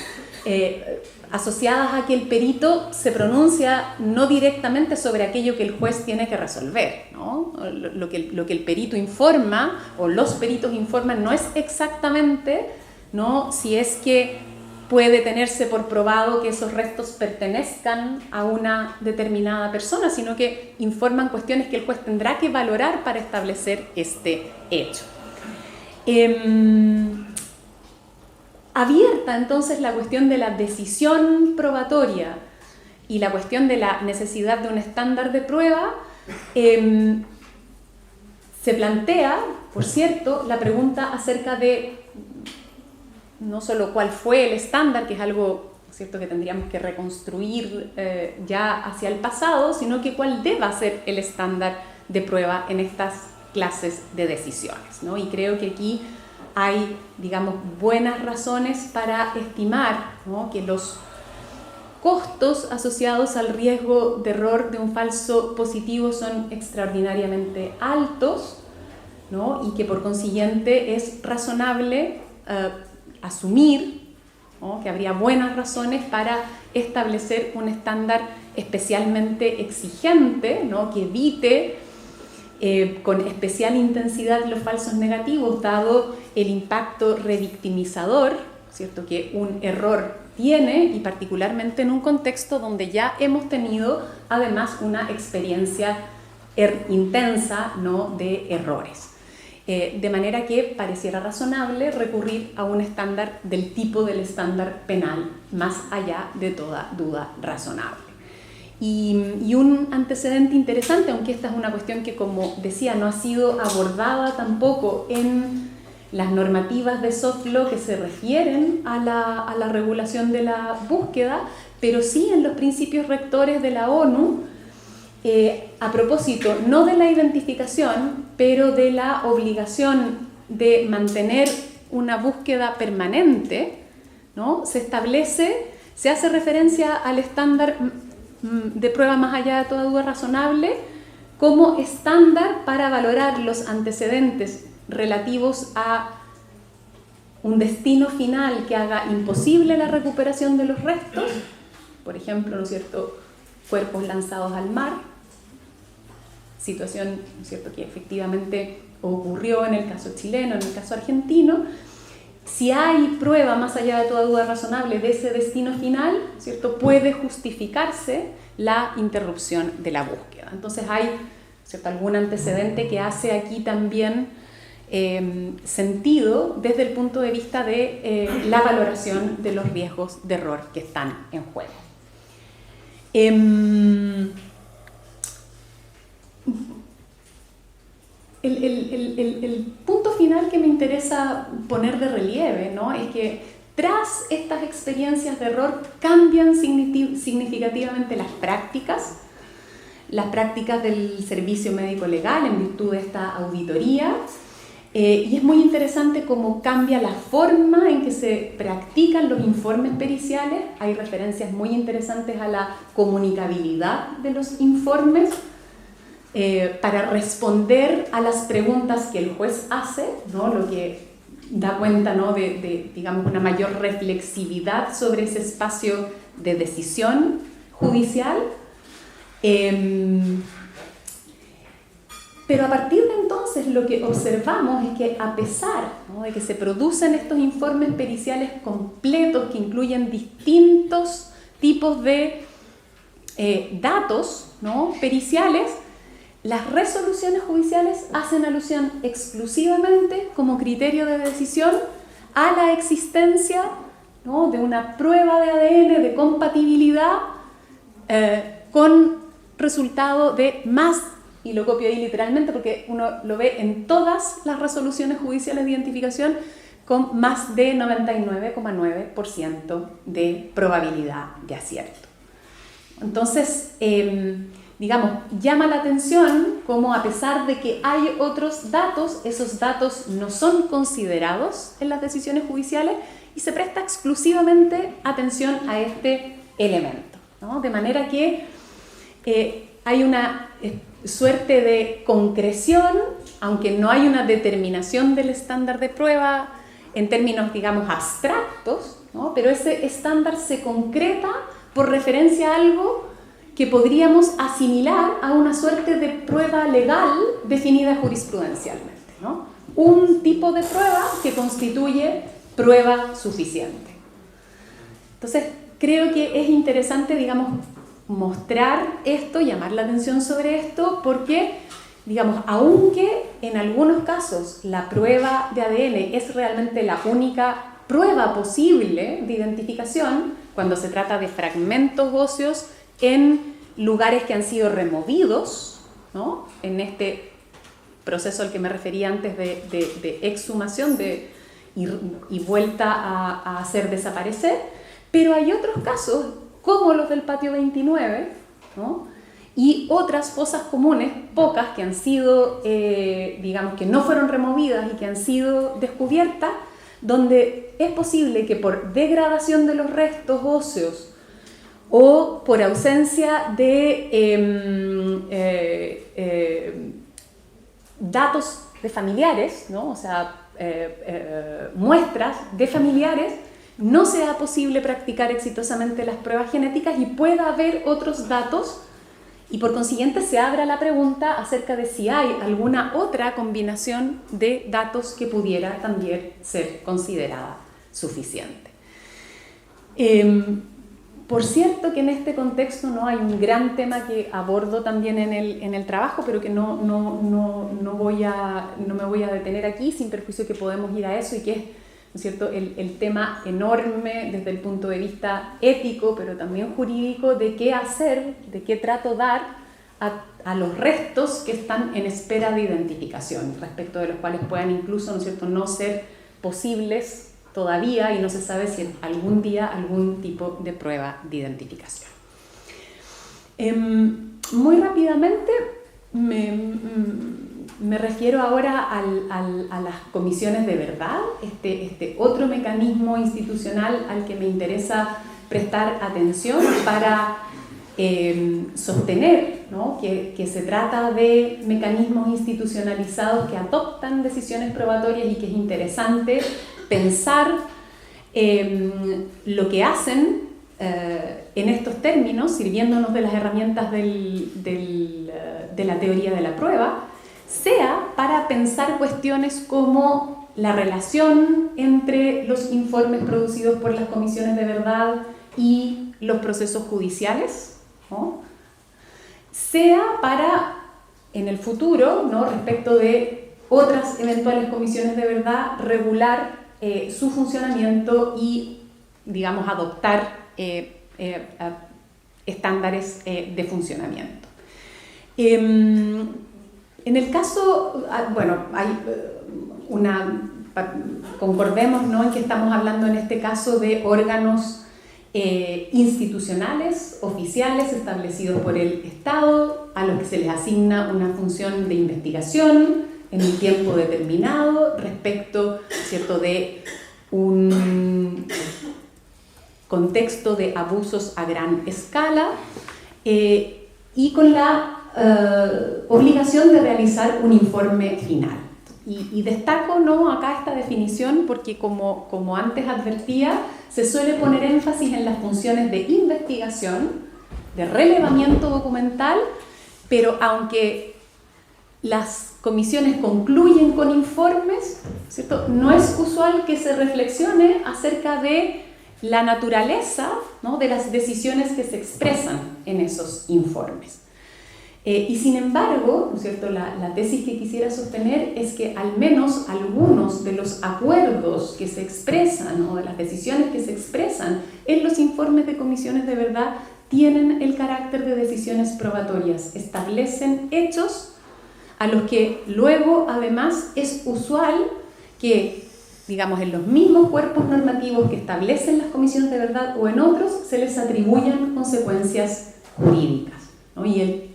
asociadas a que el perito se pronuncia no directamente sobre aquello que el juez tiene que resolver, ¿no? Lo que el perito informa o los peritos informan no es exactamente, ¿no?, si es que puede tenerse por probado que esos restos pertenezcan a una determinada persona, sino que informan cuestiones que el juez tendrá que valorar para establecer este hecho. Abierta entonces la cuestión de la decisión probatoria y la cuestión de la necesidad de un estándar de prueba, se plantea, por cierto, la pregunta acerca de no solo cuál fue el estándar, que es algo, ¿cierto?, que tendríamos que reconstruir ya hacia el pasado, sino que cuál deba ser el estándar de prueba en estas clases de decisiones, ¿no? Y creo que aquí hay, digamos, buenas razones para estimar, ¿no?, que los costos asociados al riesgo de error de un falso positivo son extraordinariamente altos, ¿no?, y que por consiguiente es razonable asumir, ¿no?, que habría buenas razones para establecer un estándar especialmente exigente, ¿no?, que evite con especial intensidad los falsos negativos, dado el impacto revictimizador, ¿cierto?, que un error tiene, y particularmente en un contexto donde ya hemos tenido además una experiencia intensa, ¿no?, de errores. De manera que pareciera razonable recurrir a un estándar del tipo del estándar penal, más allá de toda duda razonable. Y un antecedente interesante, aunque esta es una cuestión que, como decía, no ha sido abordada tampoco en las normativas de soft law que se refieren a la regulación de la búsqueda, pero sí en los principios rectores de la ONU, a propósito no de la identificación, pero de la obligación de mantener una búsqueda permanente, ¿no?, se hace referencia al estándar de prueba más allá de toda duda razonable como estándar para valorar los antecedentes relativos a un destino final que haga imposible la recuperación de los restos, por ejemplo, ¿no es cierto?, cuerpos lanzados al mar, situación, ¿no es cierto?, que efectivamente ocurrió en el caso chileno, en el caso argentino. Si hay prueba más allá de toda duda razonable de ese destino final, ¿cierto?, puede justificarse la interrupción de la búsqueda. Entonces hay ¿cierto? Algún antecedente que hace aquí también sentido desde el punto de vista de la valoración de los riesgos de error que están en juego. El punto final que me interesa poner de relieve, ¿no?, es que tras estas experiencias de error cambian significativamente las prácticas del servicio médico legal en virtud de esta auditoría, y es muy interesante cómo cambia la forma en que se practican los informes periciales. Hay referencias muy interesantes a la comunicabilidad de los informes para responder a las preguntas que el juez hace, ¿no?, lo que da cuenta, ¿no?, de digamos, una mayor reflexividad sobre ese espacio de decisión judicial. Pero a partir de entonces lo que observamos es que a pesar, ¿no?, de que se producen estos informes periciales completos que incluyen distintos tipos de datos, ¿no?, periciales, las resoluciones judiciales hacen alusión exclusivamente como criterio de decisión a la existencia, ¿no?, de una prueba de ADN de compatibilidad con resultado de más, y lo copio ahí literalmente porque uno lo ve en todas las resoluciones judiciales de identificación, con más de 99,9% de probabilidad de acierto. Entonces, digamos, llama la atención cómo a pesar de que hay otros datos, esos datos no son considerados en las decisiones judiciales y se presta exclusivamente atención a este elemento, ¿no? De manera que hay una suerte de concreción, aunque no hay una determinación del estándar de prueba en términos, digamos, abstractos, ¿no?, pero ese estándar se concreta por referencia a algo que podríamos asimilar a una suerte de prueba legal definida jurisprudencialmente, ¿no? Un tipo de prueba que constituye prueba suficiente. Entonces, creo que es interesante, digamos, mostrar esto, llamar la atención sobre esto, porque, digamos, aunque en algunos casos la prueba de ADN es realmente la única prueba posible de identificación, cuando se trata de fragmentos óseos en lugares que han sido removidos, ¿no?, en este proceso al que me refería antes de exhumación y vuelta a hacer desaparecer, pero hay otros casos, como los del patio 29, ¿no?, y otras fosas comunes, pocas, que han sido, digamos, que no fueron removidas y que han sido descubiertas, donde es posible que por degradación de los restos óseos o por ausencia de datos de familiares, ¿no?, o sea, muestras de familiares, no sea posible practicar exitosamente las pruebas genéticas y pueda haber otros datos, y por consiguiente se abra la pregunta acerca de si hay alguna otra combinación de datos que pudiera también ser considerada suficiente. Por cierto que en este contexto no hay un gran tema que abordo también en el trabajo, pero que no me voy a detener aquí, sin perjuicio que podemos ir a eso, y que es, ¿no es cierto?, el tema enorme desde el punto de vista ético, pero también jurídico, de qué hacer, de qué trato dar a los restos que están en espera de identificación, respecto de los cuales puedan incluso, ¿no es cierto?, no ser posibles todavía, y no se sabe si algún día algún tipo de prueba de identificación. Muy rápidamente me refiero ahora a las comisiones de verdad, este otro mecanismo institucional al que me interesa prestar atención para sostener, ¿no?, que se trata de mecanismos institucionalizados que adoptan decisiones probatorias y que es interesante pensar lo que hacen en estos términos, sirviéndonos de las herramientas de la teoría de la prueba, sea para pensar cuestiones como la relación entre los informes producidos por las comisiones de verdad y los procesos judiciales, ¿no?, sea para en el futuro, ¿no?, respecto de otras eventuales comisiones de verdad, regular su funcionamiento y, digamos, adoptar estándares de funcionamiento. En el caso, bueno, hay concordemos, ¿no?, en que estamos hablando en este caso de órganos institucionales, oficiales, establecidos por el Estado, a los que se les asigna una función de investigación en un tiempo determinado respecto, ¿cierto?, de un contexto de abusos a gran escala y con la obligación de realizar un informe final. Y destaco, ¿no?, acá esta definición porque como antes advertía, se suele poner énfasis en las funciones de investigación, de relevamiento documental, pero aunque las comisiones concluyen con informes, ¿cierto?, no es usual que se reflexione acerca de la naturaleza, ¿no?, de las decisiones que se expresan en esos informes. Y sin embargo, ¿no es cierto?, la tesis que quisiera sostener es que al menos algunos de los acuerdos que se expresan o de las decisiones que se expresan en los informes de comisiones de verdad tienen el carácter de decisiones probatorias, establecen hechos a los que luego además es usual que, digamos, en los mismos cuerpos normativos que establecen las comisiones de verdad o en otros se les atribuyan consecuencias jurídicas, ¿no? Y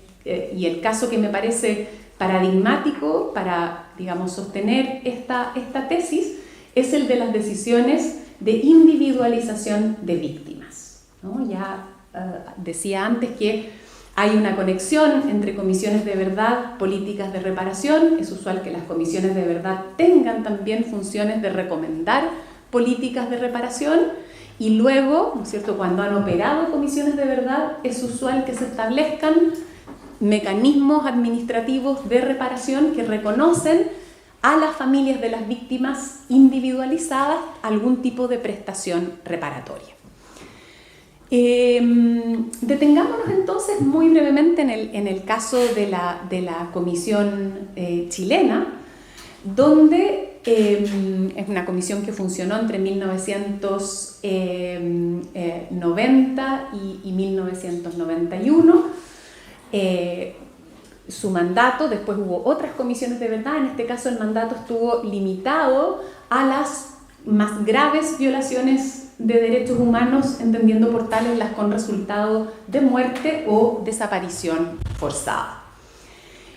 el caso que me parece paradigmático para, digamos, sostener esta tesis es el de las decisiones de individualización de víctimas, ¿no? Ya decía antes que hay una conexión entre comisiones de verdad, políticas de reparación. Es usual que las comisiones de verdad tengan también funciones de recomendar políticas de reparación y luego, ¿no es cierto?, cuando han operado comisiones de verdad, es usual que se establezcan mecanismos administrativos de reparación que reconocen a las familias de las víctimas individualizadas algún tipo de prestación reparatoria. Detengámonos entonces muy brevemente en el caso de la comisión chilena, donde es una comisión que funcionó entre 1990 y 1991. Su mandato, después hubo otras comisiones de verdad, en este caso el mandato estuvo limitado a las más graves violaciones de derechos humanos, entendiendo por tales las con resultado de muerte o desaparición forzada.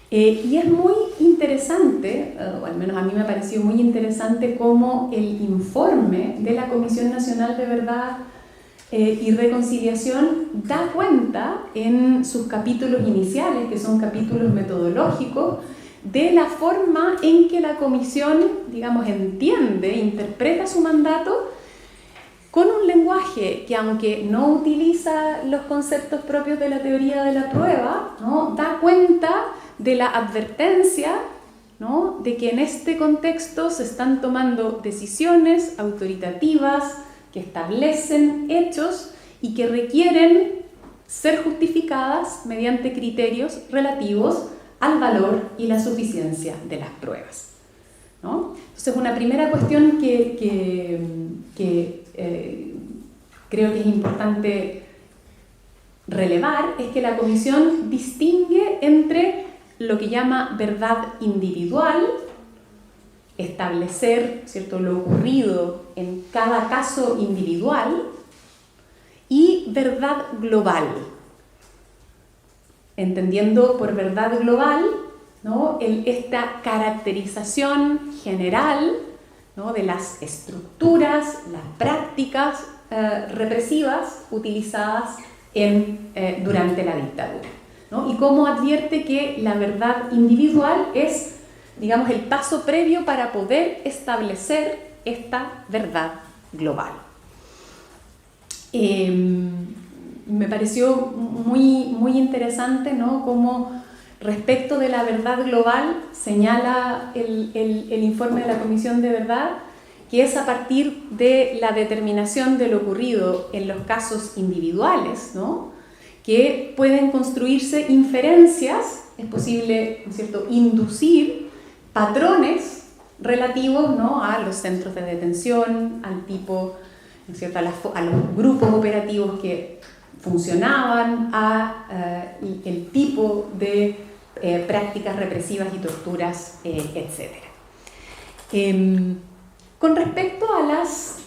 Y es muy interesante, o al menos a mí me pareció muy interesante, cómo el informe de la Comisión Nacional de Verdad y Reconciliación da cuenta en sus capítulos iniciales, que son capítulos metodológicos, de la forma en que la comisión, digamos, entiende, interpreta su mandato con un lenguaje que, aunque no utiliza los conceptos propios de la teoría de la prueba, ¿no?, da cuenta de la advertencia, ¿no?, de que en este contexto se están tomando decisiones autoritativas que establecen hechos y que requieren ser justificadas mediante criterios relativos al valor y la suficiencia de las pruebas, ¿no? Entonces, una primera cuestión que creo que es importante relevar es que la comisión distingue entre lo que llama verdad individual, establecer, ¿cierto?, lo ocurrido en cada caso individual, y verdad global, entendiendo por verdad global, ¿no?, esta caracterización general, ¿no?, de las estructuras, las prácticas represivas utilizadas durante la dictadura, ¿no? Y cómo advierte que la verdad individual es, digamos, el paso previo para poder establecer esta verdad global. Me pareció muy interesante, ¿no?, cómo respecto de la verdad global señala el informe de la Comisión de Verdad que es a partir de la determinación de lo ocurrido en los casos individuales, ¿no?, que pueden construirse inferencias es posible, ¿no es cierto?, inducir patrones relativos, ¿no?, a los centros de detención, al tipo, ¿no es cierto?, a los grupos operativos que funcionaban, el tipo de prácticas represivas y torturas, etc. Con respecto a las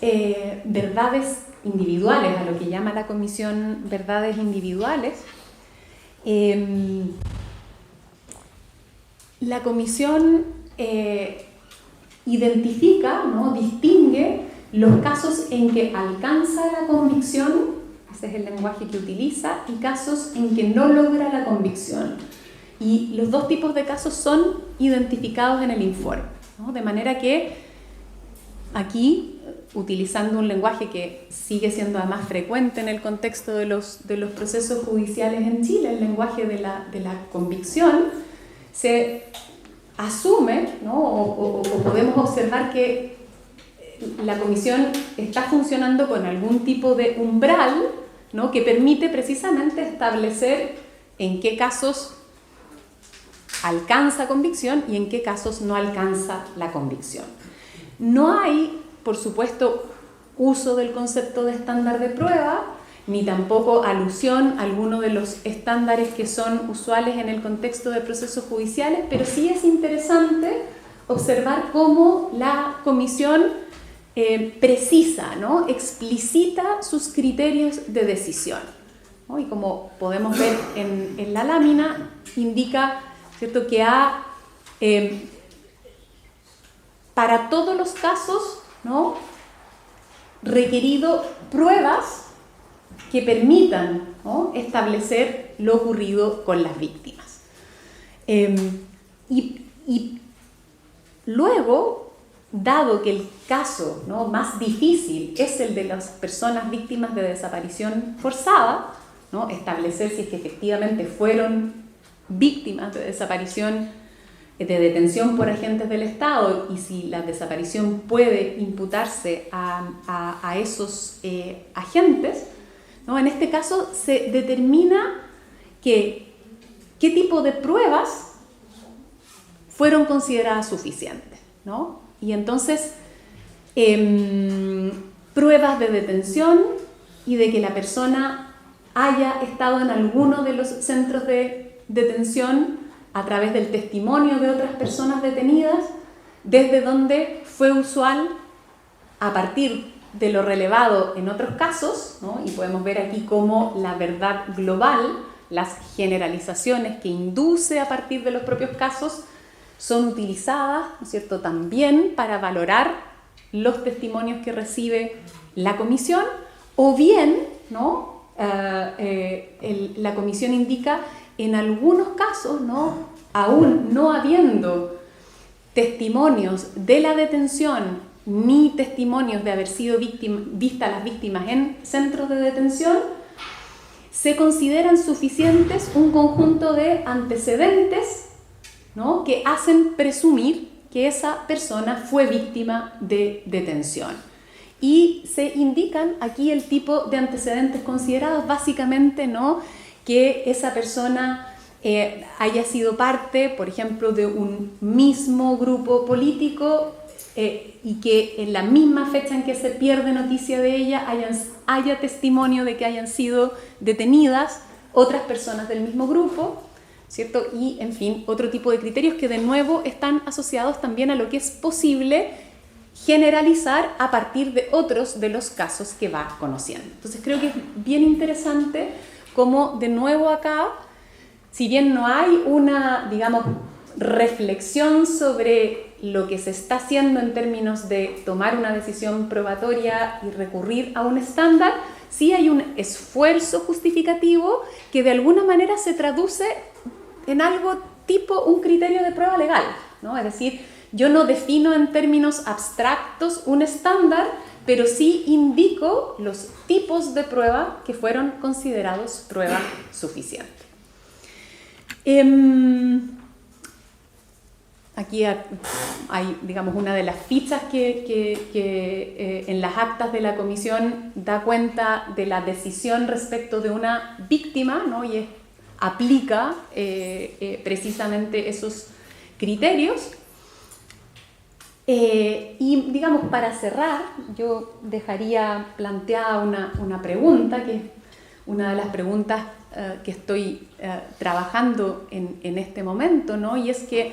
verdades individuales, a lo que llama la Comisión verdades individuales, la Comisión identifica, ¿no?, distingue los casos en que alcanza la convicción, ese es el lenguaje que utiliza, y casos en que no logra la convicción. Y los dos tipos de casos son identificados en el informe, ¿no? De manera que aquí, utilizando un lenguaje que sigue siendo además frecuente en el contexto de los procesos judiciales en Chile, el lenguaje de la convicción, se asume, ¿no?, o podemos observar que la Comisión está funcionando con algún tipo de umbral, ¿no?, que permite precisamente establecer en qué casos alcanza convicción y en qué casos no alcanza la convicción. No hay, por supuesto, uso del concepto de estándar de prueba, ni tampoco alusión a alguno de los estándares que son usuales en el contexto de procesos judiciales, pero sí es interesante observar cómo la Comisión precisa, ¿no?, explicita sus criterios de decisión, ¿no? Y como podemos ver en la lámina, indica, ¿cierto?, que para todos los casos, ¿no?, requerido pruebas que permitan, ¿no?, establecer lo ocurrido con las víctimas. Y luego, dado que el caso, ¿no?, más difícil es el de las personas víctimas de desaparición forzada, ¿no?, establecer si es que efectivamente fueron víctimas de desaparición, de detención por agentes del Estado, y si la desaparición puede imputarse a esos agentes, ¿no?, en este caso se determina qué tipo de pruebas fueron consideradas suficientes, ¿no? Y entonces, pruebas de detención y de que la persona haya estado en alguno de los centros de detención a través del testimonio de otras personas detenidas, desde donde fue usual, a partir de lo relevado en otros casos, ¿no? Y podemos ver aquí cómo la verdad global, las generalizaciones que induce a partir de los propios casos, son utilizadas, ¿no es cierto?, también para valorar los testimonios que recibe la Comisión, o bien, ¿no?, la Comisión indica en algunos casos, ¿no?, aún no habiendo testimonios de la detención ni testimonios de haber sido vistas las víctimas en centros de detención, se consideran suficientes un conjunto de antecedentes, ¿no?, que hacen presumir que esa persona fue víctima de detención. Y se indican aquí el tipo de antecedentes considerados, básicamente, ¿no?, que esa persona haya sido parte, por ejemplo, de un mismo grupo político y que en la misma fecha en que se pierde noticia de ella haya testimonio de que hayan sido detenidas otras personas del mismo grupo, ¿cierto? Y, en fin, otro tipo de criterios que de nuevo están asociados también a lo que es posible generalizar a partir de otros de los casos que va conociendo. Entonces creo que es bien interesante cómo de nuevo acá, si bien no hay una, digamos, reflexión sobre lo que se está haciendo en términos de tomar una decisión probatoria y recurrir a un estándar, sí hay un esfuerzo justificativo que de alguna manera se traduce en algo tipo un criterio de prueba legal, ¿no? Es decir, yo no defino en términos abstractos un estándar, pero sí indico los tipos de prueba que fueron considerados prueba suficiente. Aquí hay, digamos, una de las fichas que en las actas de la comisión da cuenta de la decisión respecto de una víctima, ¿no? Y es aplica precisamente esos criterios. Y digamos, para cerrar, yo dejaría planteada una pregunta, que es una de las preguntas que estoy trabajando en este momento, ¿no? Y es que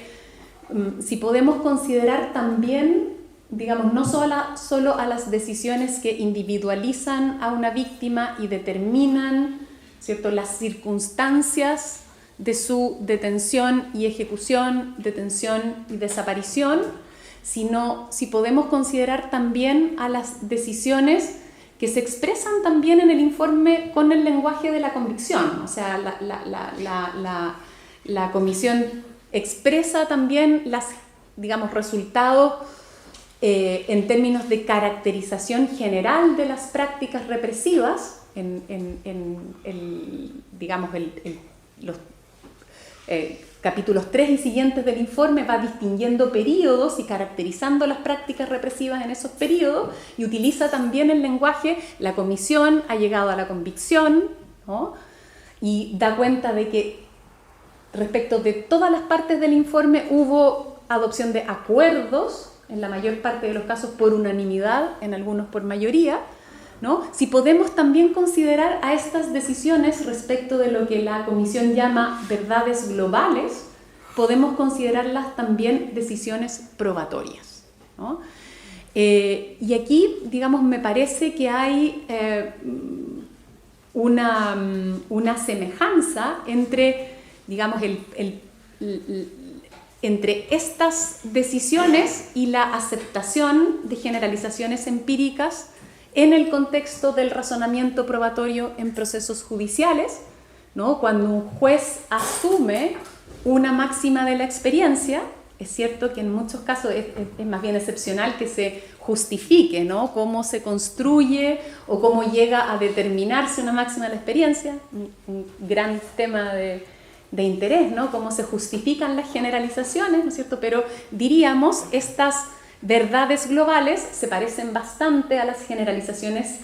si podemos considerar también, digamos, no solo a las decisiones que individualizan a una víctima y determinan, ¿cierto?, las circunstancias de su detención y ejecución, detención y desaparición, sino si podemos considerar también a las decisiones que se expresan también en el informe con el lenguaje de la convicción. O sea, la comisión expresa también los, digamos, resultados en términos de caracterización general de las prácticas represivas, los capítulos 3 y siguientes del informe va distinguiendo periodos y caracterizando las prácticas represivas en esos periodos, y utiliza también el lenguaje. La comisión ha llegado a la convicción, ¿no?, y da cuenta de que respecto de todas las partes del informe hubo adopción de acuerdos, en la mayor parte de los casos por unanimidad, en algunos por mayoría, ¿no? Si podemos también considerar a estas decisiones respecto de lo que la comisión llama verdades globales, podemos considerarlas también decisiones probatorias, ¿no? Y aquí, digamos, me parece que hay una semejanza entre, digamos, entre estas decisiones y la aceptación de generalizaciones empíricas en el contexto del razonamiento probatorio en procesos judiciales, ¿no? Cuando un juez asume una máxima de la experiencia, es cierto que en muchos casos es más bien excepcional que se justifique, ¿no?, cómo se construye o cómo llega a determinarse una máxima de la experiencia, un gran tema de interés, ¿no?, cómo se justifican las generalizaciones, ¿no es cierto? Pero diríamos, estas verdades globales se parecen bastante a las generalizaciones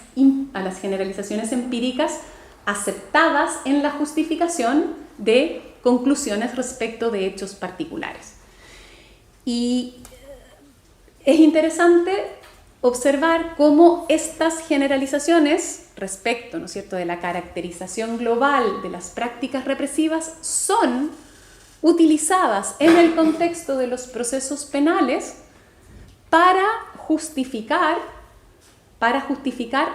empíricas aceptadas en la justificación de conclusiones respecto de hechos particulares. Y es interesante observar cómo estas generalizaciones respecto, ¿no es cierto?, de la caracterización global de las prácticas represivas son utilizadas en el contexto de los procesos penales para justificar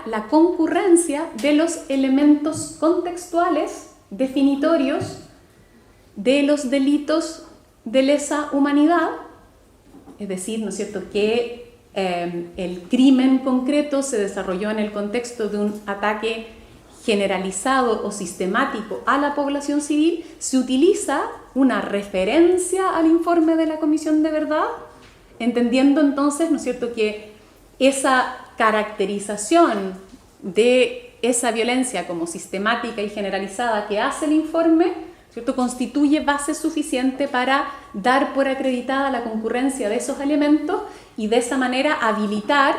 la concurrencia de los elementos contextuales definitorios de los delitos de lesa humanidad, es decir, ¿no es cierto?, que el crimen concreto se desarrolló en el contexto de un ataque generalizado o sistemático a la población civil. Se utiliza una referencia al informe de la Comisión de Verdad, entendiendo entonces, ¿no es cierto?, que esa caracterización de esa violencia como sistemática y generalizada que hace el informe, ¿cierto?, constituye base suficiente para dar por acreditada la concurrencia de esos elementos y de esa manera habilitar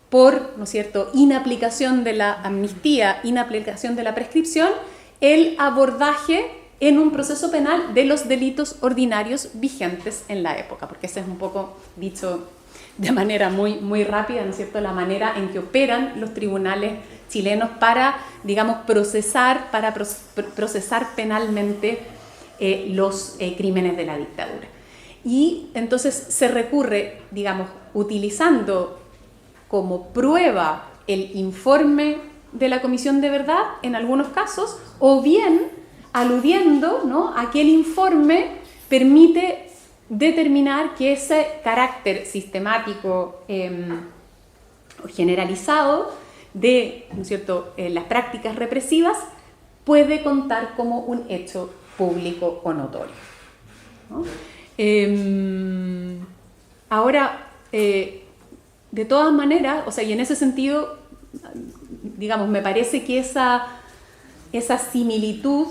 por, ¿no es cierto?, inaplicación de la amnistía, inaplicación de la prescripción, el abordaje en un proceso penal de los delitos ordinarios vigentes en la época, porque ese es un poco dicho de manera muy, muy rápida, ¿no es cierto?, la manera en que operan los tribunales chilenos para, digamos, procesar penalmente los crímenes de la dictadura. Y entonces se recurre, digamos, utilizando como prueba el informe de la Comisión de Verdad en algunos casos, o bien aludiendo, ¿no?, a que el informe permite determinar que ese carácter sistemático o generalizado de, ¿no es cierto?, las prácticas represivas puede contar como un hecho público o notorio, ¿no? Ahora, de todas maneras, o sea, y en ese sentido, digamos, me parece que esa similitud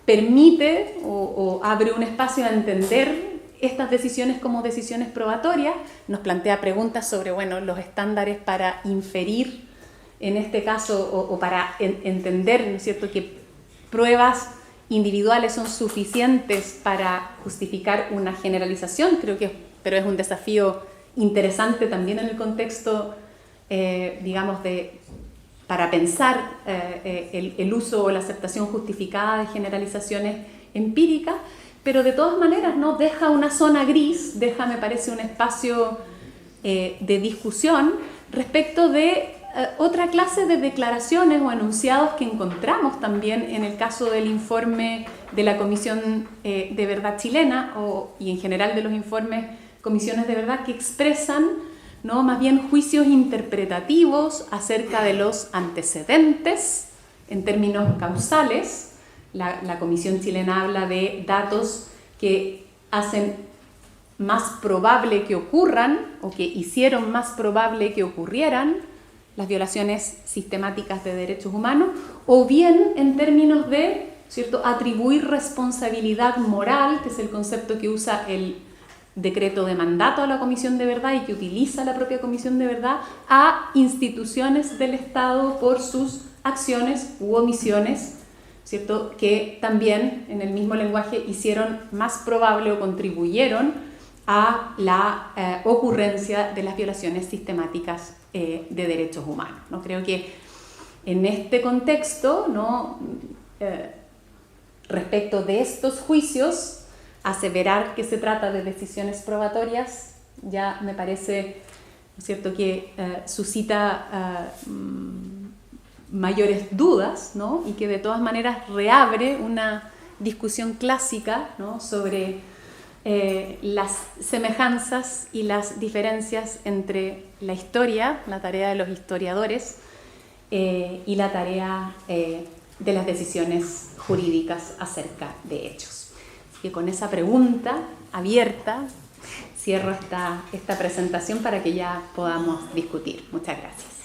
permite o abre un espacio a entender estas decisiones como decisiones probatorias. Nos plantea preguntas sobre, bueno, los estándares para inferir, en este caso, o para entender, ¿no es cierto?, que pruebas individuales son suficientes para justificar una generalización, pero es un desafío interesante también en el contexto, digamos, para pensar el uso o la aceptación justificada de generalizaciones empíricas, pero de todas maneras no deja una zona gris, me parece, un espacio de discusión respecto de otra clase de declaraciones o enunciados que encontramos también en el caso del informe de la Comisión de Verdad chilena y en general de los informes comisiones de verdad que expresan, ¿no?, más bien juicios interpretativos acerca de los antecedentes en términos causales. La Comisión chilena habla de datos que hacen más probable que ocurran o que hicieron más probable que ocurrieran las violaciones sistemáticas de derechos humanos, o bien en términos de, ¿cierto?, atribuir responsabilidad moral, que es el concepto que usa el decreto de mandato a la Comisión de Verdad y que utiliza la propia Comisión de Verdad, a instituciones del Estado por sus acciones u omisiones, ¿cierto?, que también en el mismo lenguaje hicieron más probable o contribuyeron a la ocurrencia de las violaciones sistemáticas de derechos humanos, ¿no? Creo que en este contexto, ¿no?, respecto de estos juicios, aseverar que se trata de decisiones probatorias ya me parece, ¿no es cierto?, que suscita mayores dudas, ¿no?, y que de todas maneras reabre una discusión clásica, ¿no?, sobre las semejanzas y las diferencias entre la historia, la tarea de los historiadores, y la tarea de las decisiones jurídicas acerca de hechos. Así que con esa pregunta abierta cierro esta presentación para que ya podamos discutir. Muchas gracias.